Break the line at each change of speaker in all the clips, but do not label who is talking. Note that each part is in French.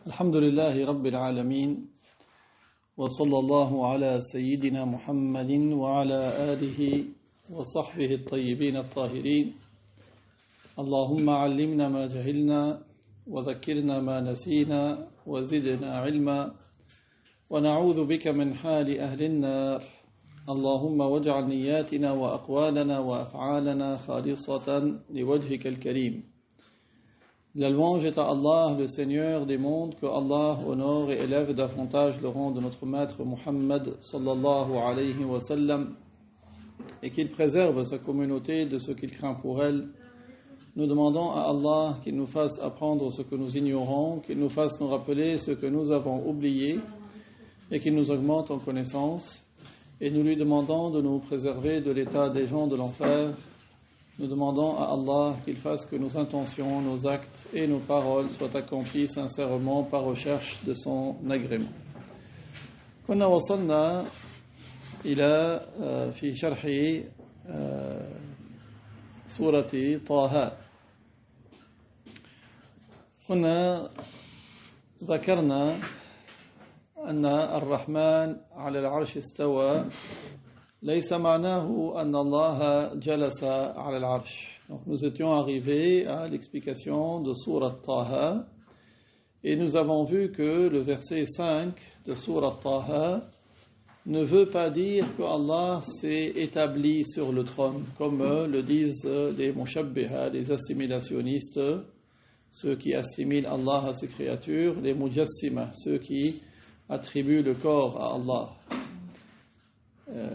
الحمد لله رب العالمين وصلى الله على سيدنا محمد وعلى آله وصحبه الطيبين الطاهرين اللهم علمنا ما جهلنا وذكرنا ما نسينا وزدنا علما ونعوذ بك من حال أهل النار اللهم واجعل نياتنا وأقوالنا وأفعالنا خالصة لوجهك الكريم. La louange est à Allah, le Seigneur des mondes, que Allah honore et élève davantage le rang de notre maître Muhammad sallallahu alayhi wa sallam et qu'il préserve sa communauté de ce qu'il craint pour elle. Nous demandons à Allah qu'il nous fasse apprendre ce que nous ignorons, qu'il nous fasse nous rappeler ce que nous avons oublié et qu'il nous augmente en connaissance. Et nous lui demandons de nous préserver de l'état des gens de l'enfer. Nous demandons à Allah qu'il fasse que nos intentions, nos actes et nos paroles soient accomplis sincèrement par recherche de son agrément. كنا وصلنا إلى في شرح سورة طه. هنا ذكرنا أن الرحمن على العرش استوى ليس معناه أن الله جلس على العرش. Donc nous étions arrivés à l'explication de Sourate Taha et nous avons vu que le verset 5 de Sourate Taha ne veut pas dire que Allah s'est établi sur le trône, comme le disent les mushabbiha, les assimilationnistes, ceux qui assimilent Allah à ses créatures, les mujassima, ceux qui attribuent le corps à Allah.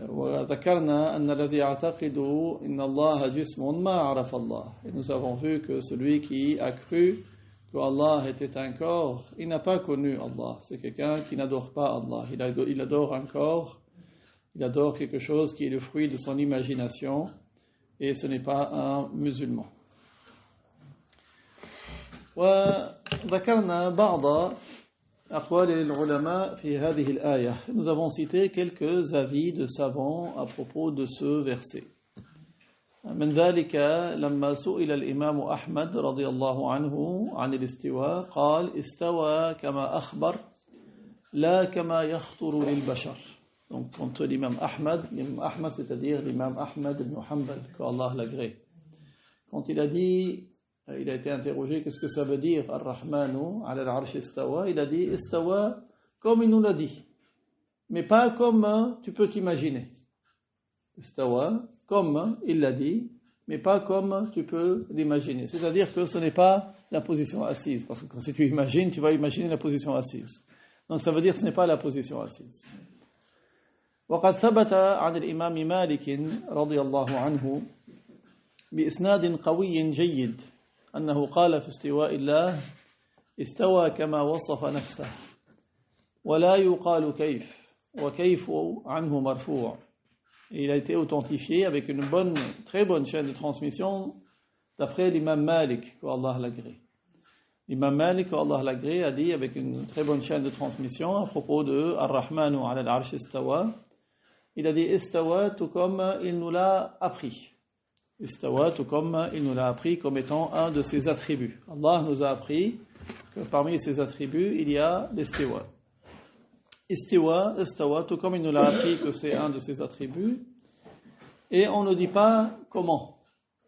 وذكرنا أن الذي يعتقد إن الله جسم ما عرف الله. Et nous avons vu que celui qui a cru que Allah était un corps, il n'a pas connu Allah. C'est quelqu'un qui n'adore pas Allah. Il adore un corps, il adore quelque chose qui est le fruit de son imagination, et ce n'est pas un musulman. وذكرنا بعض أقوال العلماء في هذه الآية. Nous avons cité quelques avis de savants à propos de ce verset. من ذلك لما سئل الإمام أحمد رضي الله عنه عن الاستواء قال استوى كما أخبر لا كما يخطر للبشر. Donc quand l'imam Ahmad c'est-à-dire l'imam Ahmad ibn Hanbal, que Allah l'agrée, quand il a dit, il a été interrogé, qu'est-ce que ça veut dire Ar-Rahmanu ala al-Arsh istawa? Il a dit istawa comme il nous l'a dit, mais pas comme tu peux t'imaginer. Istawa comme il l'a dit, mais pas comme tu peux l'imaginer. C'est-à-dire que ce n'est pas la position assise, parce que si tu imagines, tu vas imaginer la position assise. Donc ça veut dire que ce n'est pas la position assise. وقد ثبت عن الإمام مالك رضي الله عنه بإسناد قوي جيد أنه قال في استواء الله استوى كما وصف نفسه ولا يقال كيف وكيف عنه مرفوع. Il a été authentifié avec une très bonne chaîne de transmission d'après l'imam Malik, que Allah l'agrée. L'imam Malik, que Allah l'agrée, a dit avec une très bonne chaîne de transmission à propos de Ar-Rahmanu ala al-Arsh istawa. Il a dit istawa tout comme il nous l'a appris. Istawa, tout comme il nous l'a appris comme étant un de ses attributs. Allah nous a appris que parmi ses attributs, il y a l'istiwa. Istawa, tout comme il nous l'a appris que c'est un de ses attributs. Et on ne dit pas comment.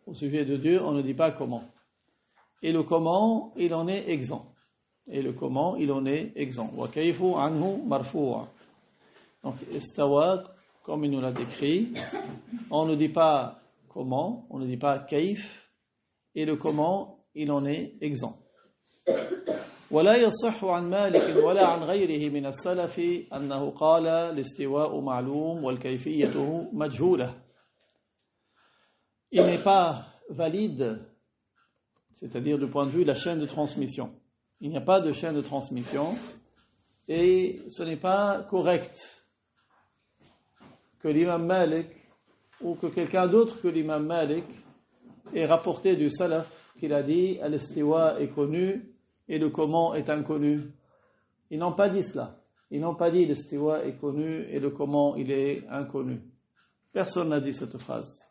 Au sujet de Dieu, on ne dit pas comment. Et le comment, il en est exempt. Wa kayfu anhu marfu'a. Donc, istawa, comme il nous l'a décrit, on ne dit pas comment, on ne dit pas kaif, et le comment, il en est exempt. ولا يصح عن مالك ولا عن غيره من السلف أنه قال الاستواء معلوم والكيفية مجهولة. Il n'est pas valide, c'est-à-dire du point de vue de la chaîne de transmission. Il n'y a pas de chaîne de transmission et ce n'est pas correct que l'imam Malik ou que quelqu'un d'autre que l'imam Malik ait rapporté du salaf qu'il a dit al-istiwa est connu et le comment est inconnu. Ils n'ont pas dit cela. Ils n'ont pas dit l'istiwa est connu et le comment il est inconnu. Personne n'a dit cette phrase.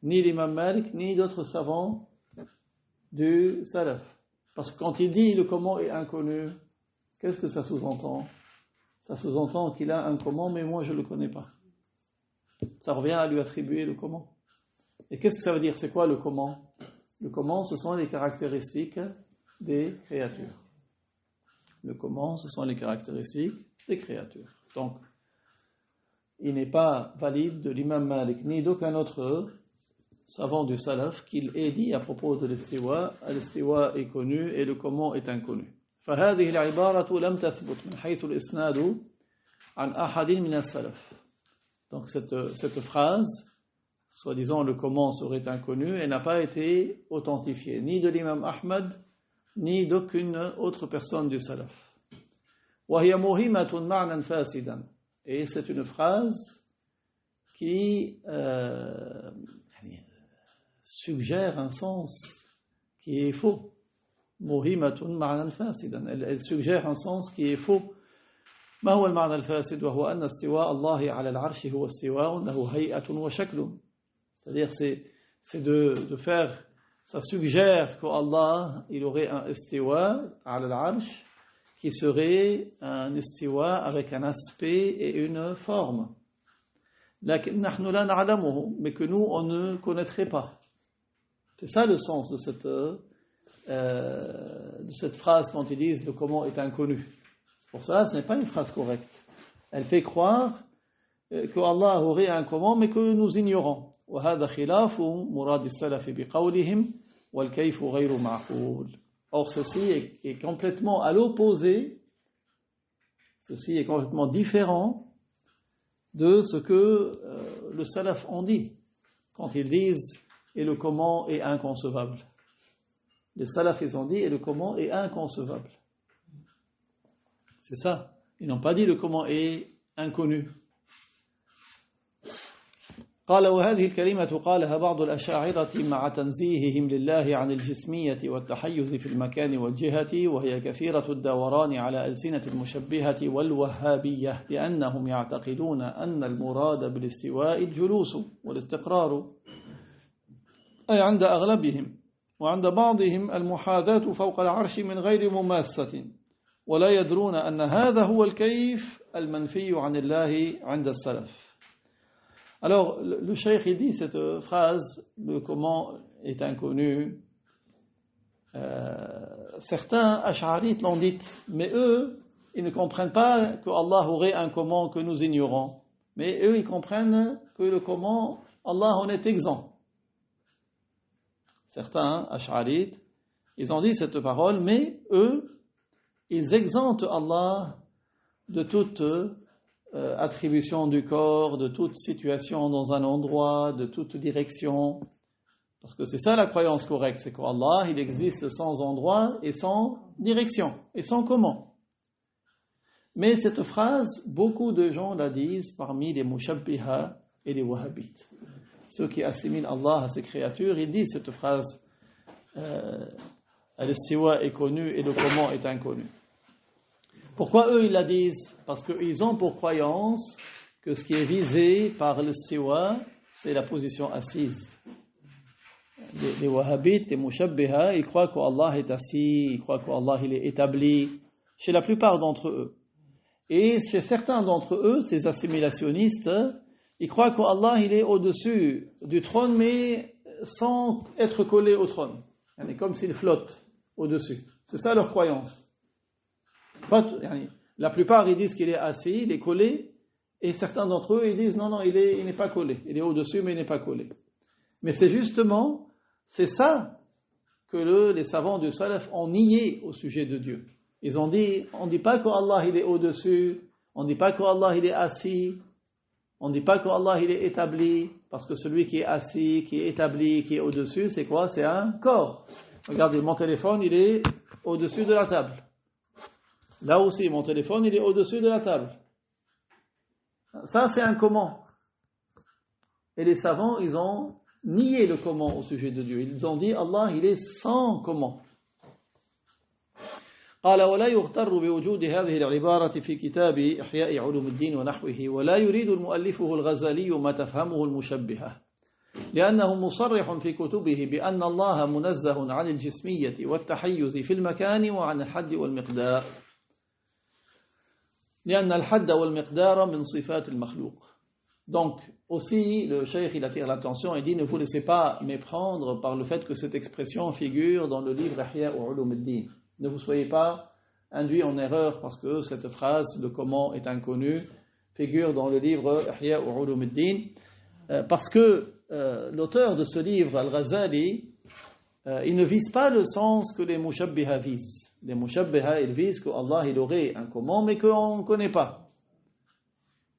Ni l'imam Malik, ni d'autres savants du salaf. Parce que quand il dit le comment est inconnu, Qu'est-ce que ça sous-entend? Ça sous-entend qu'il a un comment, mais moi je ne le connais pas. Ça revient à lui attribuer le comment. Et qu'est-ce que ça veut dire? C'est quoi le comment? Le comment, ce sont les caractéristiques des créatures. Le comment, ce sont les caractéristiques des créatures. Donc, il n'est pas valide de l'imam Malik, ni d'aucun autre savant du salaf, qu'il ait dit à propos de l'istiwa est connu et le comment est inconnu. فهذه العبارة لم تثبت من حيث الإسناد عن أحد من السلف. Donc cette phrase, soi-disant le comment serait inconnu, elle n'a pas été authentifiée, ni de l'imam Ahmad, ni d'aucune autre personne du salaf. وهي موهمة معنى فاسدا. Et c'est une phrase qui suggère un sens qui est faux. موهمة معنى فاسدا. Elle suggère un sens qui est faux. ما هو المعنى الفاسد وهو أن استواء الله على العرش هو استواء له هيئة وشكل. C'est-à-dire c'est de faire, ça suggère qu'Allah il aurait un istiwa على العرش qui serait un istiwa avec un aspect et une forme. لكن نحن لا نعلمه, mais que nous on ne connaîtrait pas. C'est ça le sens de cette phrase quand ils disent le comment est inconnu. Pour cela, ce n'est pas une phrase correcte. Elle fait croire qu'Allah aurait un comment, mais que nous ignorons. وهذا خلاف مراد السلف بقولهم والكيف غير معقول. Or, ceci est complètement à l'opposé, ceci est complètement différent de ce que le salaf ont dit quand ils disent et le comment est inconcevable. Les salaf ils ont dit et le comment est inconcevable. C'est ça. Ils n'ont pas dit le comment est inconnu. قال وهذه الكلمة قالها بعض الأشاعرة مع تنزيههم لله عن الجسمية والتحيز في المكان والجهة وهي كثيرة الدوران على ألسنة المشبهة والوهابية لأنهم يعتقدون أن المراد بالاستواء الجلوس والاستقرار أي عند أغلبهم وعند بعضهم المحاذاة فوق العرش من غير مماسة ولا يدرون أن هذا هو الكيف المنفي عن الله عند السلف. Alors, le cheikh il dit cette phrase, le comment est inconnu. Certains ash'arites l'ont dite, mais eux, ils ne comprennent pas que Allah aurait un comment que nous ignorons. Mais eux, ils comprennent que le comment, Allah en est exempt. Certains ash'arites, ils ont dit cette parole, mais eux, ils exemptent Allah de toute attribution du corps, de toute situation dans un endroit, de toute direction. Parce que c'est ça la croyance correcte, c'est qu'Allah, il existe sans endroit et sans direction, et sans comment. Mais cette phrase, beaucoup de gens la disent parmi les mushabbiha et les wahhabites. Ceux qui assimilent Allah à ses créatures, ils disent cette phrase, al-istiwa est connu et le comment est inconnu. Pourquoi eux ils la disent? Parce qu'ils ont pour croyance que ce qui est visé par l'istiwa, c'est la position assise. Les wahhabites, les mushabbiha, ils croient qu'Allah est assis, ils croient qu'Allah il est établi, chez la plupart d'entre eux. Et chez certains d'entre eux, ces assimilationnistes, ils croient qu'Allah il est au-dessus du trône, mais sans être collé au trône. C'est comme s'il flotte au-dessus. C'est ça leur croyance. La plupart ils disent qu'il est assis, il est collé, et certains d'entre eux ils disent non, il n'est pas collé, il est au-dessus mais il n'est pas collé. Mais c'est ça que les savants du salaf ont nié au sujet de Dieu. Ils ont dit, on ne dit pas qu'Allah il est au-dessus, on ne dit pas qu'Allah il est assis, on ne dit pas qu'Allah il est établi, parce que celui qui est assis, qui est établi, qui est au-dessus, c'est quoi? C'est un corps. Regardez, mon téléphone il est au-dessus de la table. Là aussi, mon téléphone, il est au-dessus de la table. Ça, c'est un comment. Et les savants, ils ont nié le comment au sujet de Dieu. Ils ont dit, Allah, il est sans comment. قال ولا يغتر بوجود هذه العبارة في كتاب إحياء علوم الدين ونحوه ولا يريد المؤلفه الغزالي ما تفهمه المشبهة لأنه مصرح في كتبه بأن الله منزه عن الجسمية والتحيز في المكان وعن الحد والمقدار. لأن الحد والمقدار من صفات المخلوق. Donc, aussi, le cheikh, il attire l'attention et dit, ne vous laissez pas méprendre par le fait que cette expression figure dans le livre Ihya Ulum al-Din. Ne vous soyez pas induit en erreur parce que cette phrase, le comment est inconnu, figure dans le livre Ihya Ulum al-Din. Parce que l'auteur de ce livre, Al-Ghazali, il ne vise pas le sens que les mushabbiha visent. Les mushabbiha, ils visent qu'Allah, il aurait un comment, mais qu'on ne connaît pas.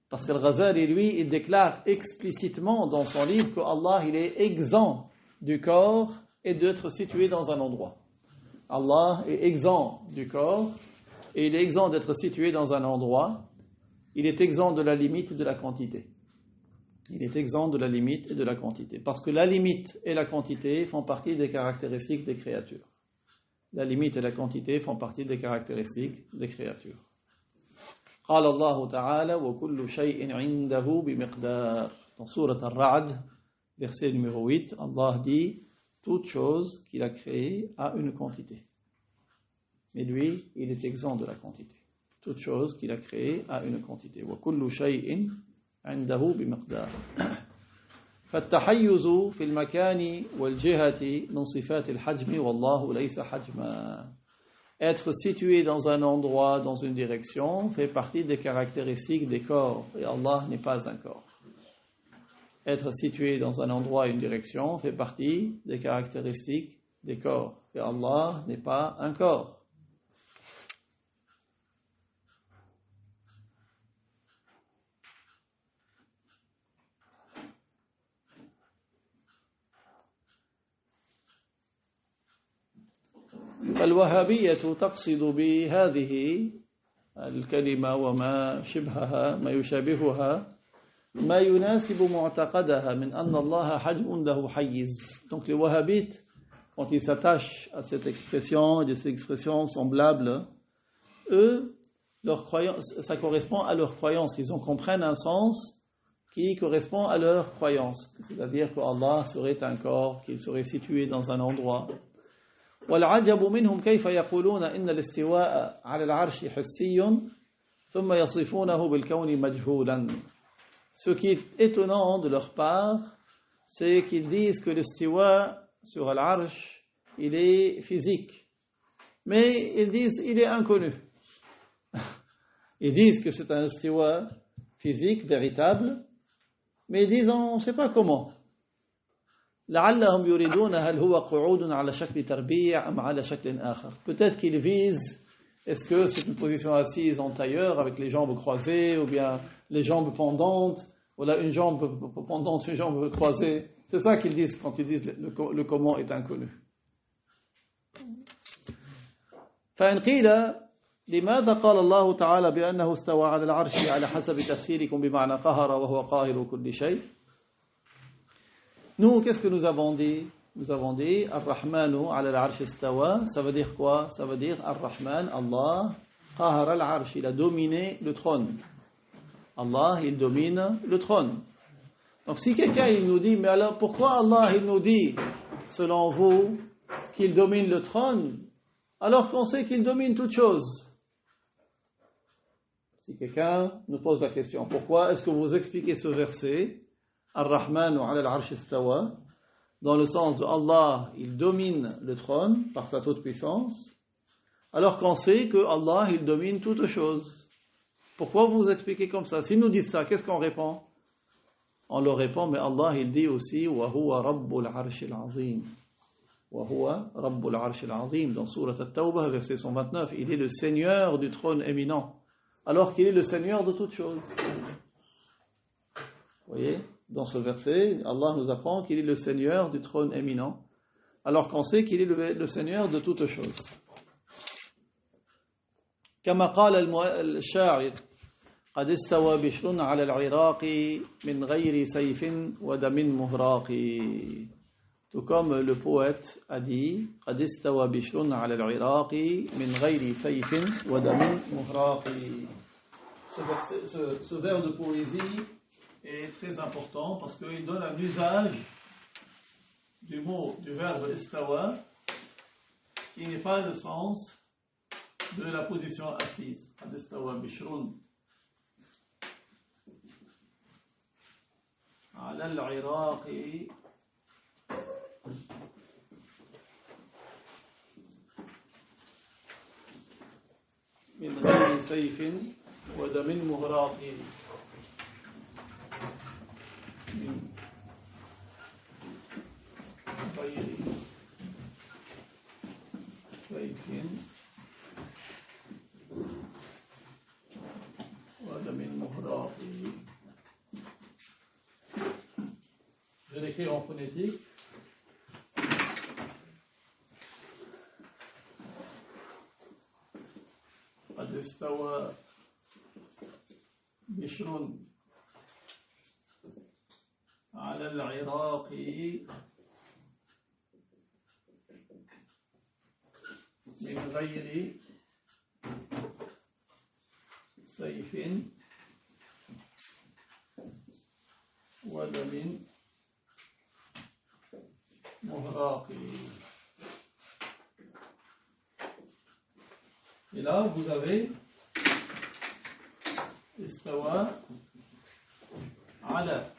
Parce que Al-Ghazali, lui, il déclare explicitement dans son livre qu'Allah, il est exempt du corps et d'être situé dans un endroit. Allah est exempt du corps et il est exempt d'être situé dans un endroit. Il est exempt de la limite et de la quantité. Il est exempt de la limite et de la quantité. Parce que la limite et la quantité font partie des caractéristiques des créatures. La limite et la quantité font partie des caractéristiques des créatures. قال الله تعالى وكل شيء عنده بمقدار. Dans Sourate Ar-Ra'd, verset numéro 8, Allah dit toute chose qu'il a créée a une quantité. Mais lui, il est exempt de la quantité. Toute chose qu'il a créée a une quantité. وكل شيء عنده بمقدار. فالتحيز في المكان والجهة من صفات الحجم والله ليس حجما. Être situé dans un endroit, dans une direction, fait partie des caractéristiques des corps. Et Allah n'est pas un corps. Être situé dans un endroit, une direction, fait partie des caractéristiques des corps. Et Allah n'est pas un corps. الوهابية تقصد بهذه الكلمة وما شبهها ما يشابهها ما يناسب معتقدها من أن الله حجم له حيز. Donc les wahhabites, quand ils s'attachent à cette expression, des expressions semblables, eux, leur croyance, ça correspond à leur croyance. Ils en comprennent un sens qui correspond à leur croyance. C'est-à-dire qu'Allah serait un corps, qu'il serait situé dans un endroit. والعجب منهم كيف يقولون إن الاستواء على العرش حسي ثم يصفونه بالكون مجهولا. Ce qui est étonnant de leur part, c'est qu'ils disent que l'istiwa sur al-arsh, il est physique. Mais ils disent il est inconnu. Ils disent que c'est un istiwa physique, véritable, mais ils disent on ne sait pas comment. لعلهم يريدون هل هو قعود على شكل تربيع أم على شكل آخر. Peut-être qu'ils visent, est-ce que c'est une position assise en tailleur avec les jambes croisées ou bien les jambes pendantes, ou là une jambe pendante, une jambe croisée. C'est ça qu'ils disent quand ils disent le comment est inconnu. فإن قيل لماذا قال الله تعالى بأنه استوى على العرش على حسب تفسيركم بمعنى قهر وهو قاهر كل شيء. Nous, qu'est-ce que nous avons dit? Nous avons dit Ar-Rahmanu ala al-arsh istawa. Ça veut dire quoi? Ça veut dire Ar-Rahman, Allah, qahar al-arsh, il a dominé le trône. Allah, il domine le trône. Donc si quelqu'un il nous dit, mais alors pourquoi Allah il nous dit, selon vous, qu'il domine le trône, alors qu'on sait qu'il domine toute chose? Si quelqu'un nous pose la question, pourquoi est-ce que vous expliquez ce verset Ar-Rahmanu ala al-arsh istawa, dans le sens de Allah, il domine le trône par sa toute puissance, alors qu'on sait que Allah, il domine toute chose. Pourquoi vous expliquez comme ça? S'ils nous disent ça, qu'est-ce qu'on répond? On leur répond, mais Allah, il dit aussi wa huwa rabbul arsh al-azim. Wa huwa rabbul arsh al-azim, dans Sourate At-Tawbah, verset 129, il est le Seigneur du trône éminent, alors qu'il est le Seigneur de toutes choses. Vous voyez? Dans ce verset, Allah nous apprend qu'il est le Seigneur du trône éminent, alors qu'on sait qu'il est le Seigneur de toutes choses. كما قال الشاعر قد استوى بشر على العراق من غير سيف ودم مهراق. Tout comme le poète a dit قد استوى بشر على العراق من غير سيف ودم مهراق. Ce vers de poésie est très important parce qu'il donne un usage du mot, du verbe istawa, qui n'est pas le sens de la position assise. Qad istawa bishrun على العراق من غير سيف ودم مهراق من غير سيف ودم مهراق. Je vais l'écrire en phonétique. قد استوى بشر على العراق من غير سيف ودم مهراق. Et là, vous avez استوى على.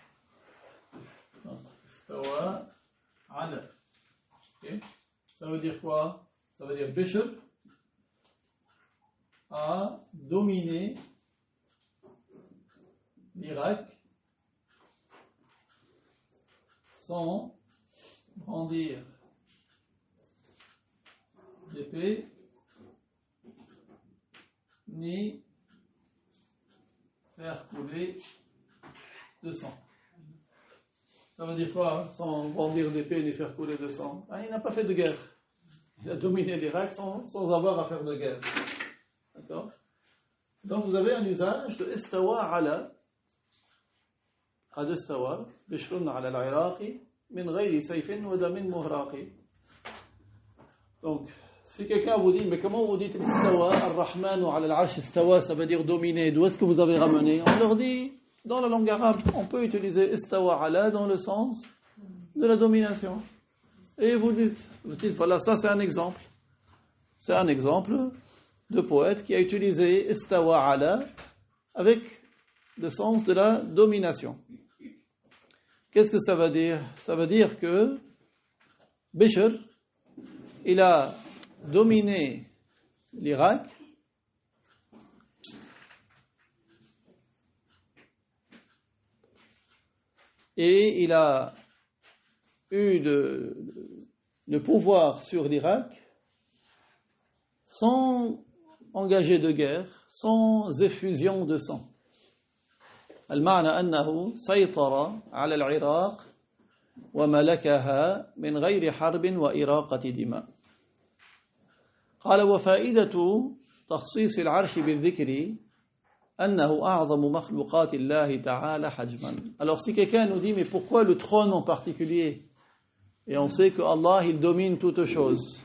استوى على. Okay. Ça veut dire quoi? Ça veut dire Bishr a dominé l'Irak sans brandir d'épée ni faire couler de sang. Ça veut dire quoi, sans brandir d'épée ni faire couler de sang? Il n'a pas fait de guerre. Il a dominé l'Irak sans avoir à faire de guerre. D'accord? Donc vous avez un usage de istawa ala. قد استوى بشر على العراق من غير سيف ودم مهراق. Donc, si quelqu'un vous dit, mais comment vous dites istawa ar-Rahman ala al-Arsh istawa, ça veut dire dominer, d'où est-ce que vous avez ramené? On leur dit, dans la langue arabe, on peut utiliser istawa ala dans le sens de la domination. Et vous dites, voilà, ça c'est un exemple. C'est un exemple de poète qui a utilisé istawa ala avec le sens de la domination. Qu'est-ce que ça veut dire? Ça veut dire que Bishr, il a dominé l'Irak et il a eu le pouvoir sur l'Irak sans engager de guerre, sans effusion de sang. المعنى أنه سيطر على العراق وملكها من غير حرب وإراقة دماء. قال وفائدة تخصيص العرش بالذكر أنه أعظم مخلوقات الله تعالى حجما. Alors si quelqu'un nous dit mais pourquoi le trône en particulier? Et on sait que Allah il domine toutes choses.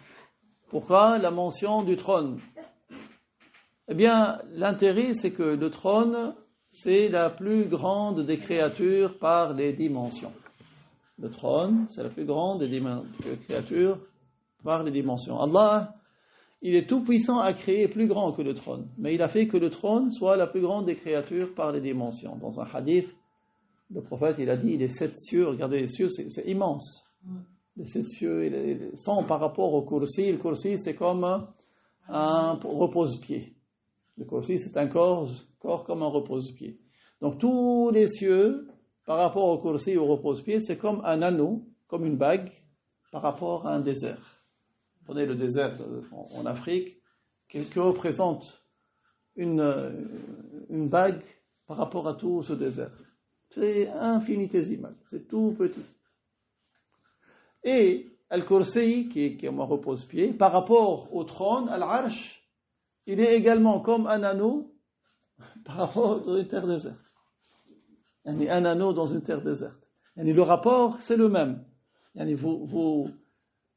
Pourquoi la mention du trône? Eh bien l'intérêt c'est que le trône c'est la plus grande des créatures par les dimensions. Le trône, c'est la plus grande des créatures par les dimensions. Allah, il est tout puissant à créer plus grand que le trône. Mais il a fait que le trône soit la plus grande des créatures par les dimensions. Dans un hadith, le prophète, il a dit, les 7 cieux, regardez les cieux, c'est immense. Les 7 cieux, sans par rapport au kursi. Le kursi, c'est comme un repose-pied. Le kursi, c'est un corps comme un repose-pied. Donc tous les cieux, par rapport au kursi et au repose-pied, c'est comme un anneau, comme une bague, par rapport à un désert. Prenez le désert en Afrique, qui représente une bague par rapport à tout ce désert. C'est infinitésimal, c'est tout petit. Et Al-Kursi, qui est un repose-pied, par rapport au trône, Al-Arsh, il est également comme un anneau par rapport à une terre déserte. Un anneau dans une terre déserte. Le rapport, c'est le même. Vous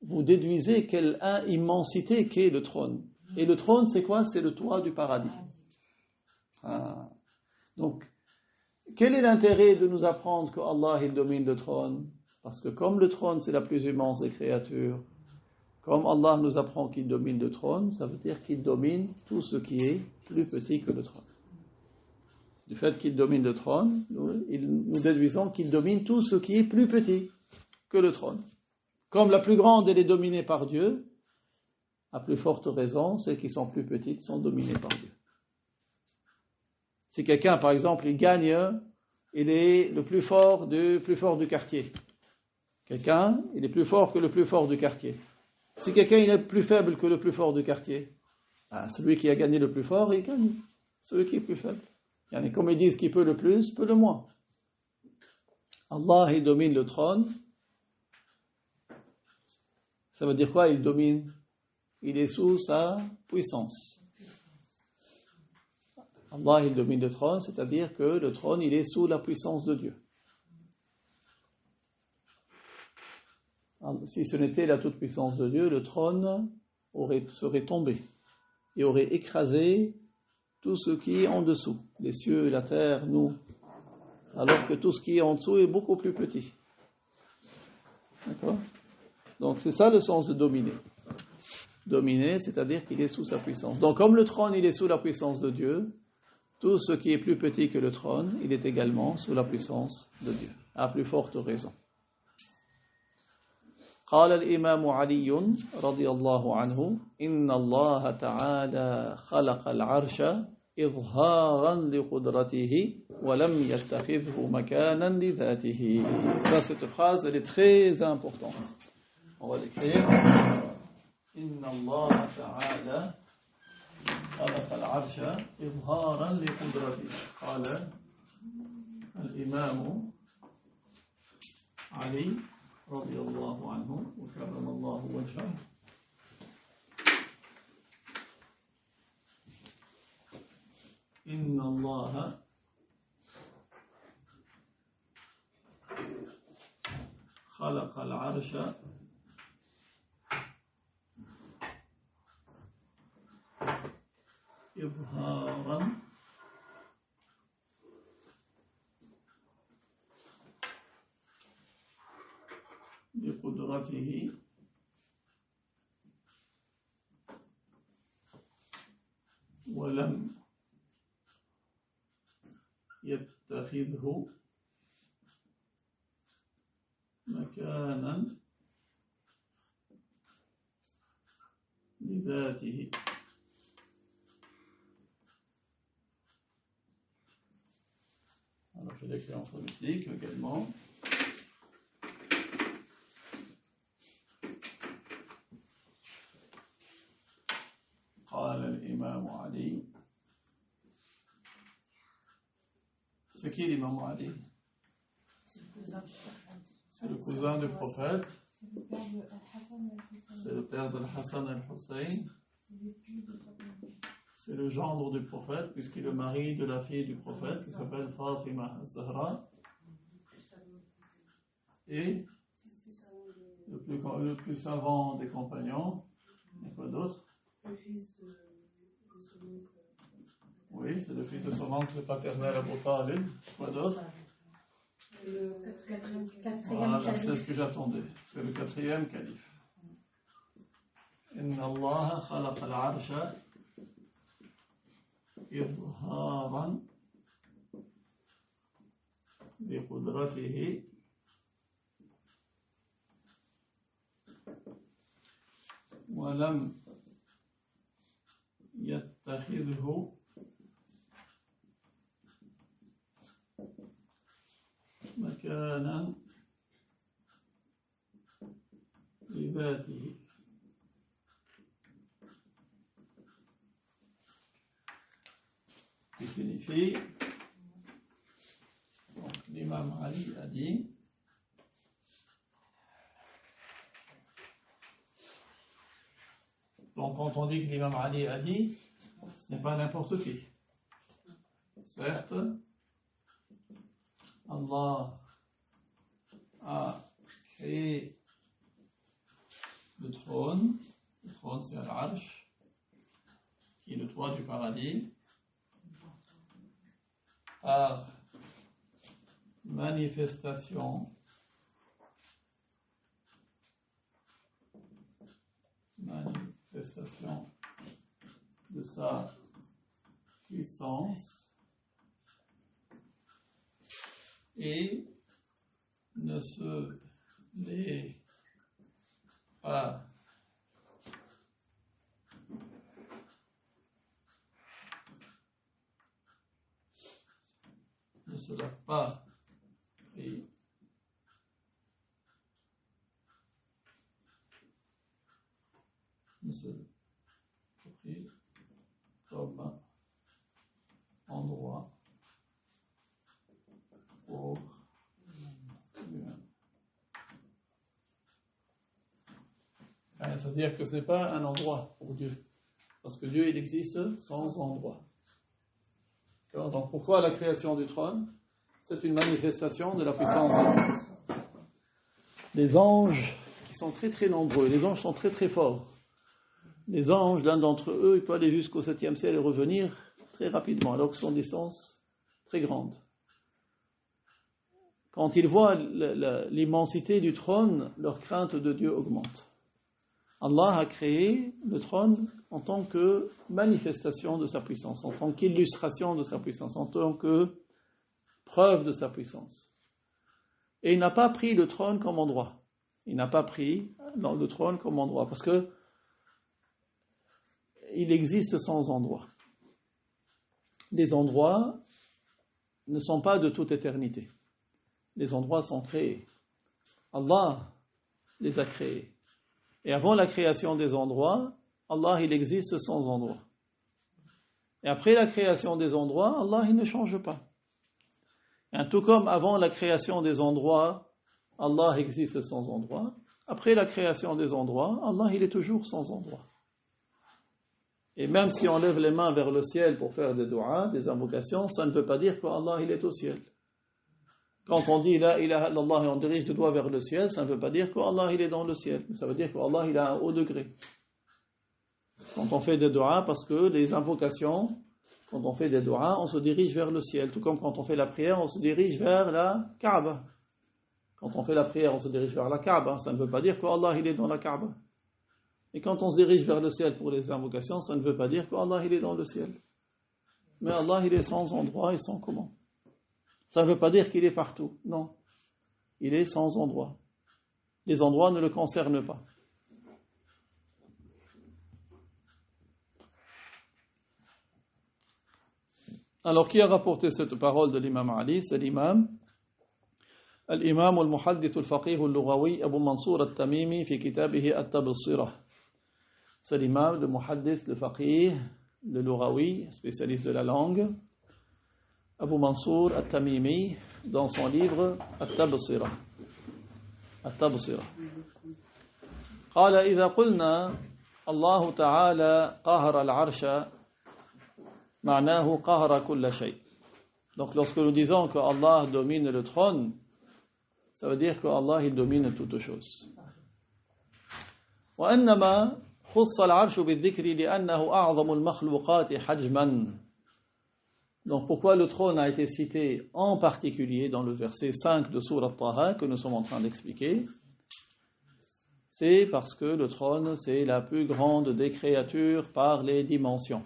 déduisez quelle immensité qu'est le trône. Et le trône, c'est quoi? C'est le toit du paradis. Donc, quel est l'intérêt de nous apprendre que Allah il domine le trône? Parce que comme le trône, c'est la plus immense des créatures, comme Allah nous apprend qu'il domine le trône, ça veut dire qu'il domine tout ce qui est plus petit que le trône. Du fait qu'il domine le trône, nous déduisons qu'il domine tout ce qui est plus petit que le trône. Comme la plus grande, elle est dominée par Dieu, à plus forte raison, celles qui sont plus petites sont dominées par Dieu. Si quelqu'un, par exemple, il gagne, il est le plus fort du quartier. Quelqu'un, il est plus fort que le plus fort du quartier. Si quelqu'un il est plus faible que le plus fort du quartier, celui qui a gagné le plus fort, il gagne. Celui qui est plus faible. Comme ils disent qui peut le plus, peut le moins. Allah, il domine le trône. Ça veut dire quoi, il domine? Il est sous sa puissance. Allah, il domine le trône, c'est-à-dire que le trône, il est sous la puissance de Dieu. Si ce n'était la toute-puissance de Dieu, le trône serait tombé et aurait écrasé tout ce qui est en dessous, les cieux, la terre, nous, alors que tout ce qui est en dessous est beaucoup plus petit. D'accord? Donc c'est ça le sens de dominer. Dominer, c'est-à-dire qu'il est sous sa puissance. Donc comme le trône, il est sous la puissance de Dieu, tout ce qui est plus petit que le trône, il est également sous la puissance de Dieu, à plus forte raison. قال الإمام علي رضي الله عنه إن الله تعالى خلق العرش إظهارا لقدرته ولم يتخذه مكانا لذاته. Ça, cette phrase, elle est très importante. On va l'écrire. إن الله تعالى خلق العرش إظهارا لقدرته. قال الإمام علي رضي الله عنه وكرم الله وجهه إن الله خلق العرش إظهارا بقدرته ولم يتخذه مكانا لذاته. Alors je l'écris en phonétique également. قال الإمام علي. C'est qui l'imam Ali? C'est le cousin du prophète. C'est le père de Hassan al-Hussein. C'est le gendre du prophète, puisqu'il est le mari de la fille du prophète, qui s'appelle Fatima al-Zahra. Et le plus savant des compagnons. Et quoi d'autre?
Le fils de son oncle.
Oui, c'est le fils de son oncle paternel Abu Talib. Quoi d'autre?
Le quatrième
voilà, c'est ce que j'attendais. C'est le quatrième calife. إن الله خلق العرش إظهارا بقدرته ولم يتخذه مكانا لذاته. Qui signifie, donc l'imam Ali a dit, donc quand on dit que l'imam Ali a dit, ce n'est pas n'importe qui. Certes, Allah a créé le trône c'est Al-Arsh, qui est le toit du paradis, par manifestation de sa puissance et ne se lève pas. Ne se l'a pas pris. Ne se l'a pris comme endroit pour c'est-à-dire que ce n'est pas un endroit pour Dieu, parce que Dieu il existe sans endroit. Donc pourquoi la création du trône? C'est une manifestation de la puissance de Dieu. Les anges qui sont très très nombreux, les anges sont très très forts. Les anges, l'un d'entre eux, il peut aller jusqu'au 7e ciel et revenir très rapidement, alors que ce sont des distances très grandes. Quand ils voient l'immensité du trône, leur crainte de Dieu augmente. Allah a créé le trône en tant que manifestation de sa puissance, en tant qu'illustration de sa puissance, en tant que preuve de sa puissance. Et il n'a pas pris le trône comme endroit. Il n'a pas pris le trône comme endroit, parce que il existe sans endroit. Les endroits ne sont pas de toute éternité. Les endroits sont créés. Allah les a créés. Et avant la création des endroits, Allah il existe sans endroit. Et après la création des endroits, Allah il ne change pas. Et tout comme avant la création des endroits, Allah existe sans endroit, après la création des endroits, Allah il est toujours sans endroit. Et même si on lève les mains vers le ciel pour faire des du'as, des invocations, ça ne veut pas dire qu'Allah il est au ciel. Quand on dit la ilaha illallah et on dirige le doigt vers le ciel, ça ne veut pas dire qu'Allah il est dans le ciel. Ça veut dire qu'Allah il a un haut degré. Quand on fait des du'as, parce que les invocations, quand on fait des du'as, on se dirige vers le ciel. Tout comme quand on fait la prière, on se dirige vers la Kaaba. Quand on fait la prière, on se dirige vers la Kaaba. Ça ne veut pas dire qu'Allah il est dans la Kaaba. Et quand on se dirige vers le ciel pour les invocations, ça ne veut pas dire qu'Allah il est dans le ciel. Mais Allah il est sans endroit et sans comment. Ça ne veut pas dire qu'il est partout. Non. Il est sans endroit. Les endroits ne le concernent pas. Alors, qui a rapporté cette parole de l'imam Ali? C'est l'imam al-Muhaddith al-Faqih al-Lughawi Abu Mansour al-Tamimi fi kitabihi at-Tabsirah. C'est l'imam, le Muhaddith, le Faqih, le Lughawi, spécialiste de la langue, Abu Mansour al-Tamimi, dans son livre at-Tabsirah. التبصرة قال إذا قلنا الله تعالى قهر العرش معناه قهر كل شيء. Donc lorsque nous disons que Allah domine le trône, ça veut dire que Allah il domine toutes choses. وإنما خص العرش بالذكر لأنه أعظم المخلوقات حجما. Donc pourquoi le trône a été cité en particulier dans le verset 5 de Sourate Taha que nous sommes en train d'expliquer? C'est parce que le trône c'est la plus grande des créatures par les dimensions.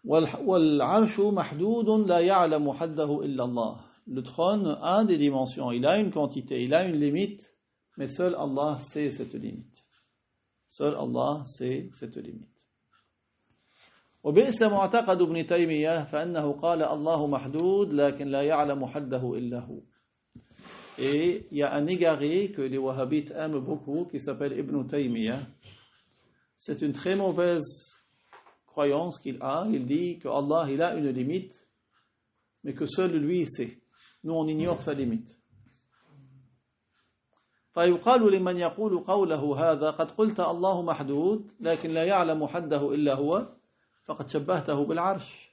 وَالْعَرْشُ مَحْدُودٌ لَا يَعْلَمُ حَدَّهُ إِلَّا اللَّهُ. Le trône a des dimensions, il a une quantité, il a une limite, mais seul Allah sait cette limite. Seul Allah sait cette limite. وبئس معتقد ابن تيمية فإنه قال الله محدود لكن لا يعلم حده إلا هو. Et il y a un égaré que les wahhabites aiment beaucoup qui s'appelle Ibn Taymiyyah. C'est une très mauvaise croyance qu'il a. Il dit que Allah il a une limite mais que seul lui sait. Nous on ignore sa limite. فيقال لمن يقول قوله هذا قد قلت الله محدود لكن لا يعلم حده إلا هو فقد شبهته بالعرش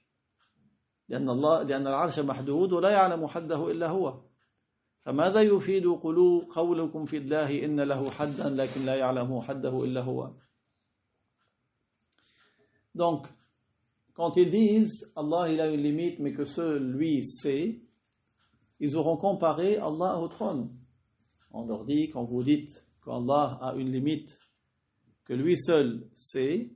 لأن العرش محدود ولا يعلم حده إلا هو فماذا يفيد قولكم في الله إن له حدا لكن لا يعلم حده إلا هو. Donc quand ils disent Allah il a une limite mais que seul lui sait, ils auront comparé Allah au trône. On leur dit, quand vous dites qu'Allah a une limite que lui seul sait,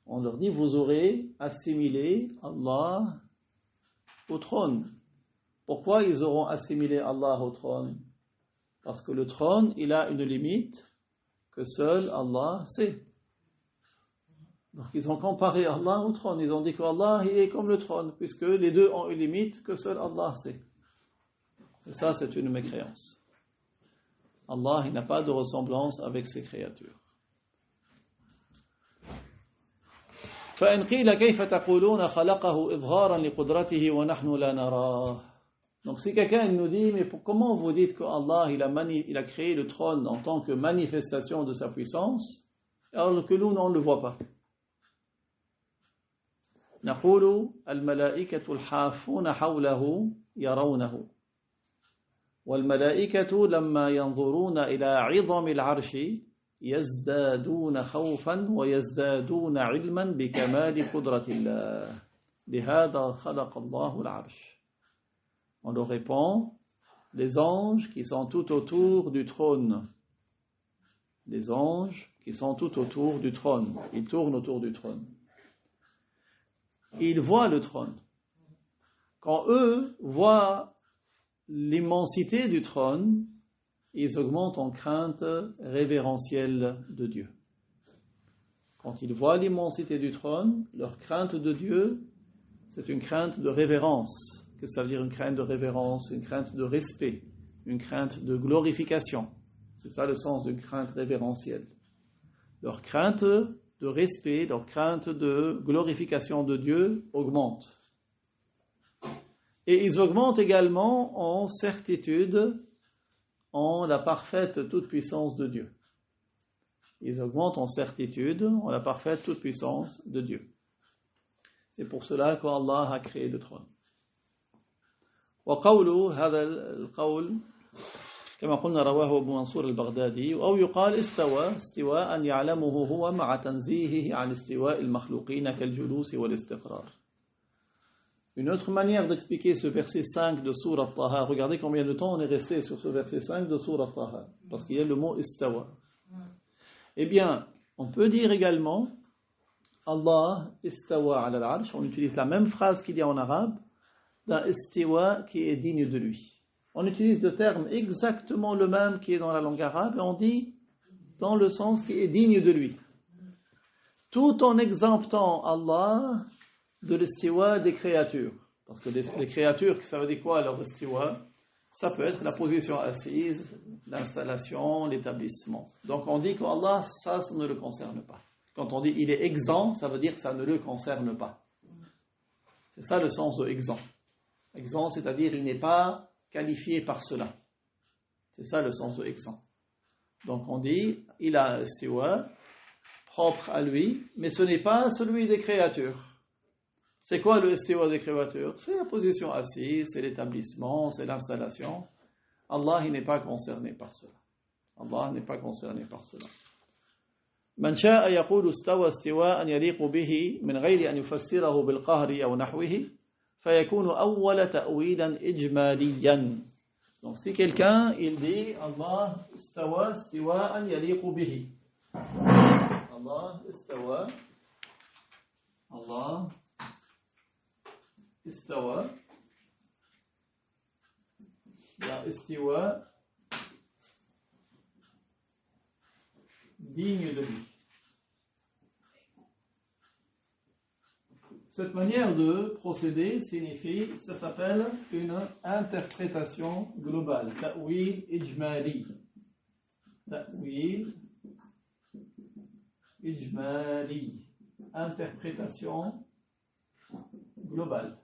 on leur dit, vous aurez assimilé Allah au trône. Pourquoi ils auront assimilé Allah au trône? Parce que le trône, il a une limite que seul Allah sait. Donc ils ont comparé Allah au trône. Ils ont dit qu'Allah il est comme le trône, puisque les deux ont une limite que seul Allah sait. Et ça, c'est une mécréance. Allah, il n'a pas de ressemblance avec ses créatures. فإن قيل كيف تقولون خلقه إظهارا لقدرته ونحن لا نراه. Donc si quelqu'un nous dit, mais comment vous dites qu'Allah il a créé le trône en tant que manifestation de sa puissance, alors que nous, on ne le voit pas. نقول الملائكة الحافون حوله يرونه والملائكة لما ينظرون إلى عظم العرش يزدادون خوفا ويزدادون علما بكمال قدرة الله لهذا خلق الله العرش. On leur répond, les anges qui sont tout autour du trône. Les anges qui sont tout autour du trône. Ils tournent autour du trône. Ils voient le trône. Quand eux voient l'immensité du trône, ils augmentent en crainte révérentielle de Dieu. Quand ils voient l'immensité du trône, leur crainte de Dieu, c'est une crainte de révérence. Qu'est-ce que ça veut dire une crainte de révérence, une crainte de respect, une crainte de glorification? C'est ça le sens d'une crainte révérentielle. Leur crainte de respect, leur crainte de glorification de Dieu augmente. Et ils augmentent également en certitude en la parfaite toute-puissance de Dieu. Ils augmentent en certitude en la parfaite toute-puissance de Dieu. C'est pour cela qu'Allah a créé le trône. وقوله هذا القول كما قلنا رواه أبو منصور البغدادي أو يقال استوى استواء يعلمه هو مع تنزيهه عن استواء المخلوقين كالجلوس والاستقرار. Une autre manière d'expliquer ce verset 5 de Sourate Taha, regardez combien de temps on est resté sur ce verset 5 de Sourate Taha, parce qu'il y a le mot istawa. Eh bien, on peut dire également Allah istawa ala al-arsh, on utilise la même phrase qu'il y a en arabe, d'un istiwa qui est digne de lui. On utilise le terme exactement le même qui est dans la langue arabe et on dit dans le sens qui est digne de lui. Tout en exemptant Allah de l'istiwa des créatures. Parce que les créatures, ça veut dire quoi leur istiwa? Ça peut être la position assise, l'installation, l'établissement. Donc on dit qu'Allah, ça ne le concerne pas. Quand on dit il est exempt, ça veut dire que ça ne le concerne pas. C'est ça le sens de exempt. Exempt, c'est-à-dire il n'est pas qualifié par cela. C'est ça le sens de exempt. Donc on dit il a un istiwa propre à lui, mais ce n'est pas celui des créatures. C'est quoi le istiwa des créatures? C'est la position assise, c'est l'établissement, c'est l'installation. Allah, il n'est pas concerné par cela. Allah n'est pas concerné par cela. من شاء يقول استوى استواء يليق به من غير أن يفسره بالقهر أو نحوه فيكون أول تأويلا إجماليا. Donc si quelqu'un il dit Allah istawa استواء يليق به. Allah istawa. Allah istawa. La istiwa digne de lui. Cette manière de procéder signifie, ça s'appelle une interprétation globale. Ta'wil ijmali. Ta'wil ijmali. Interprétation globale.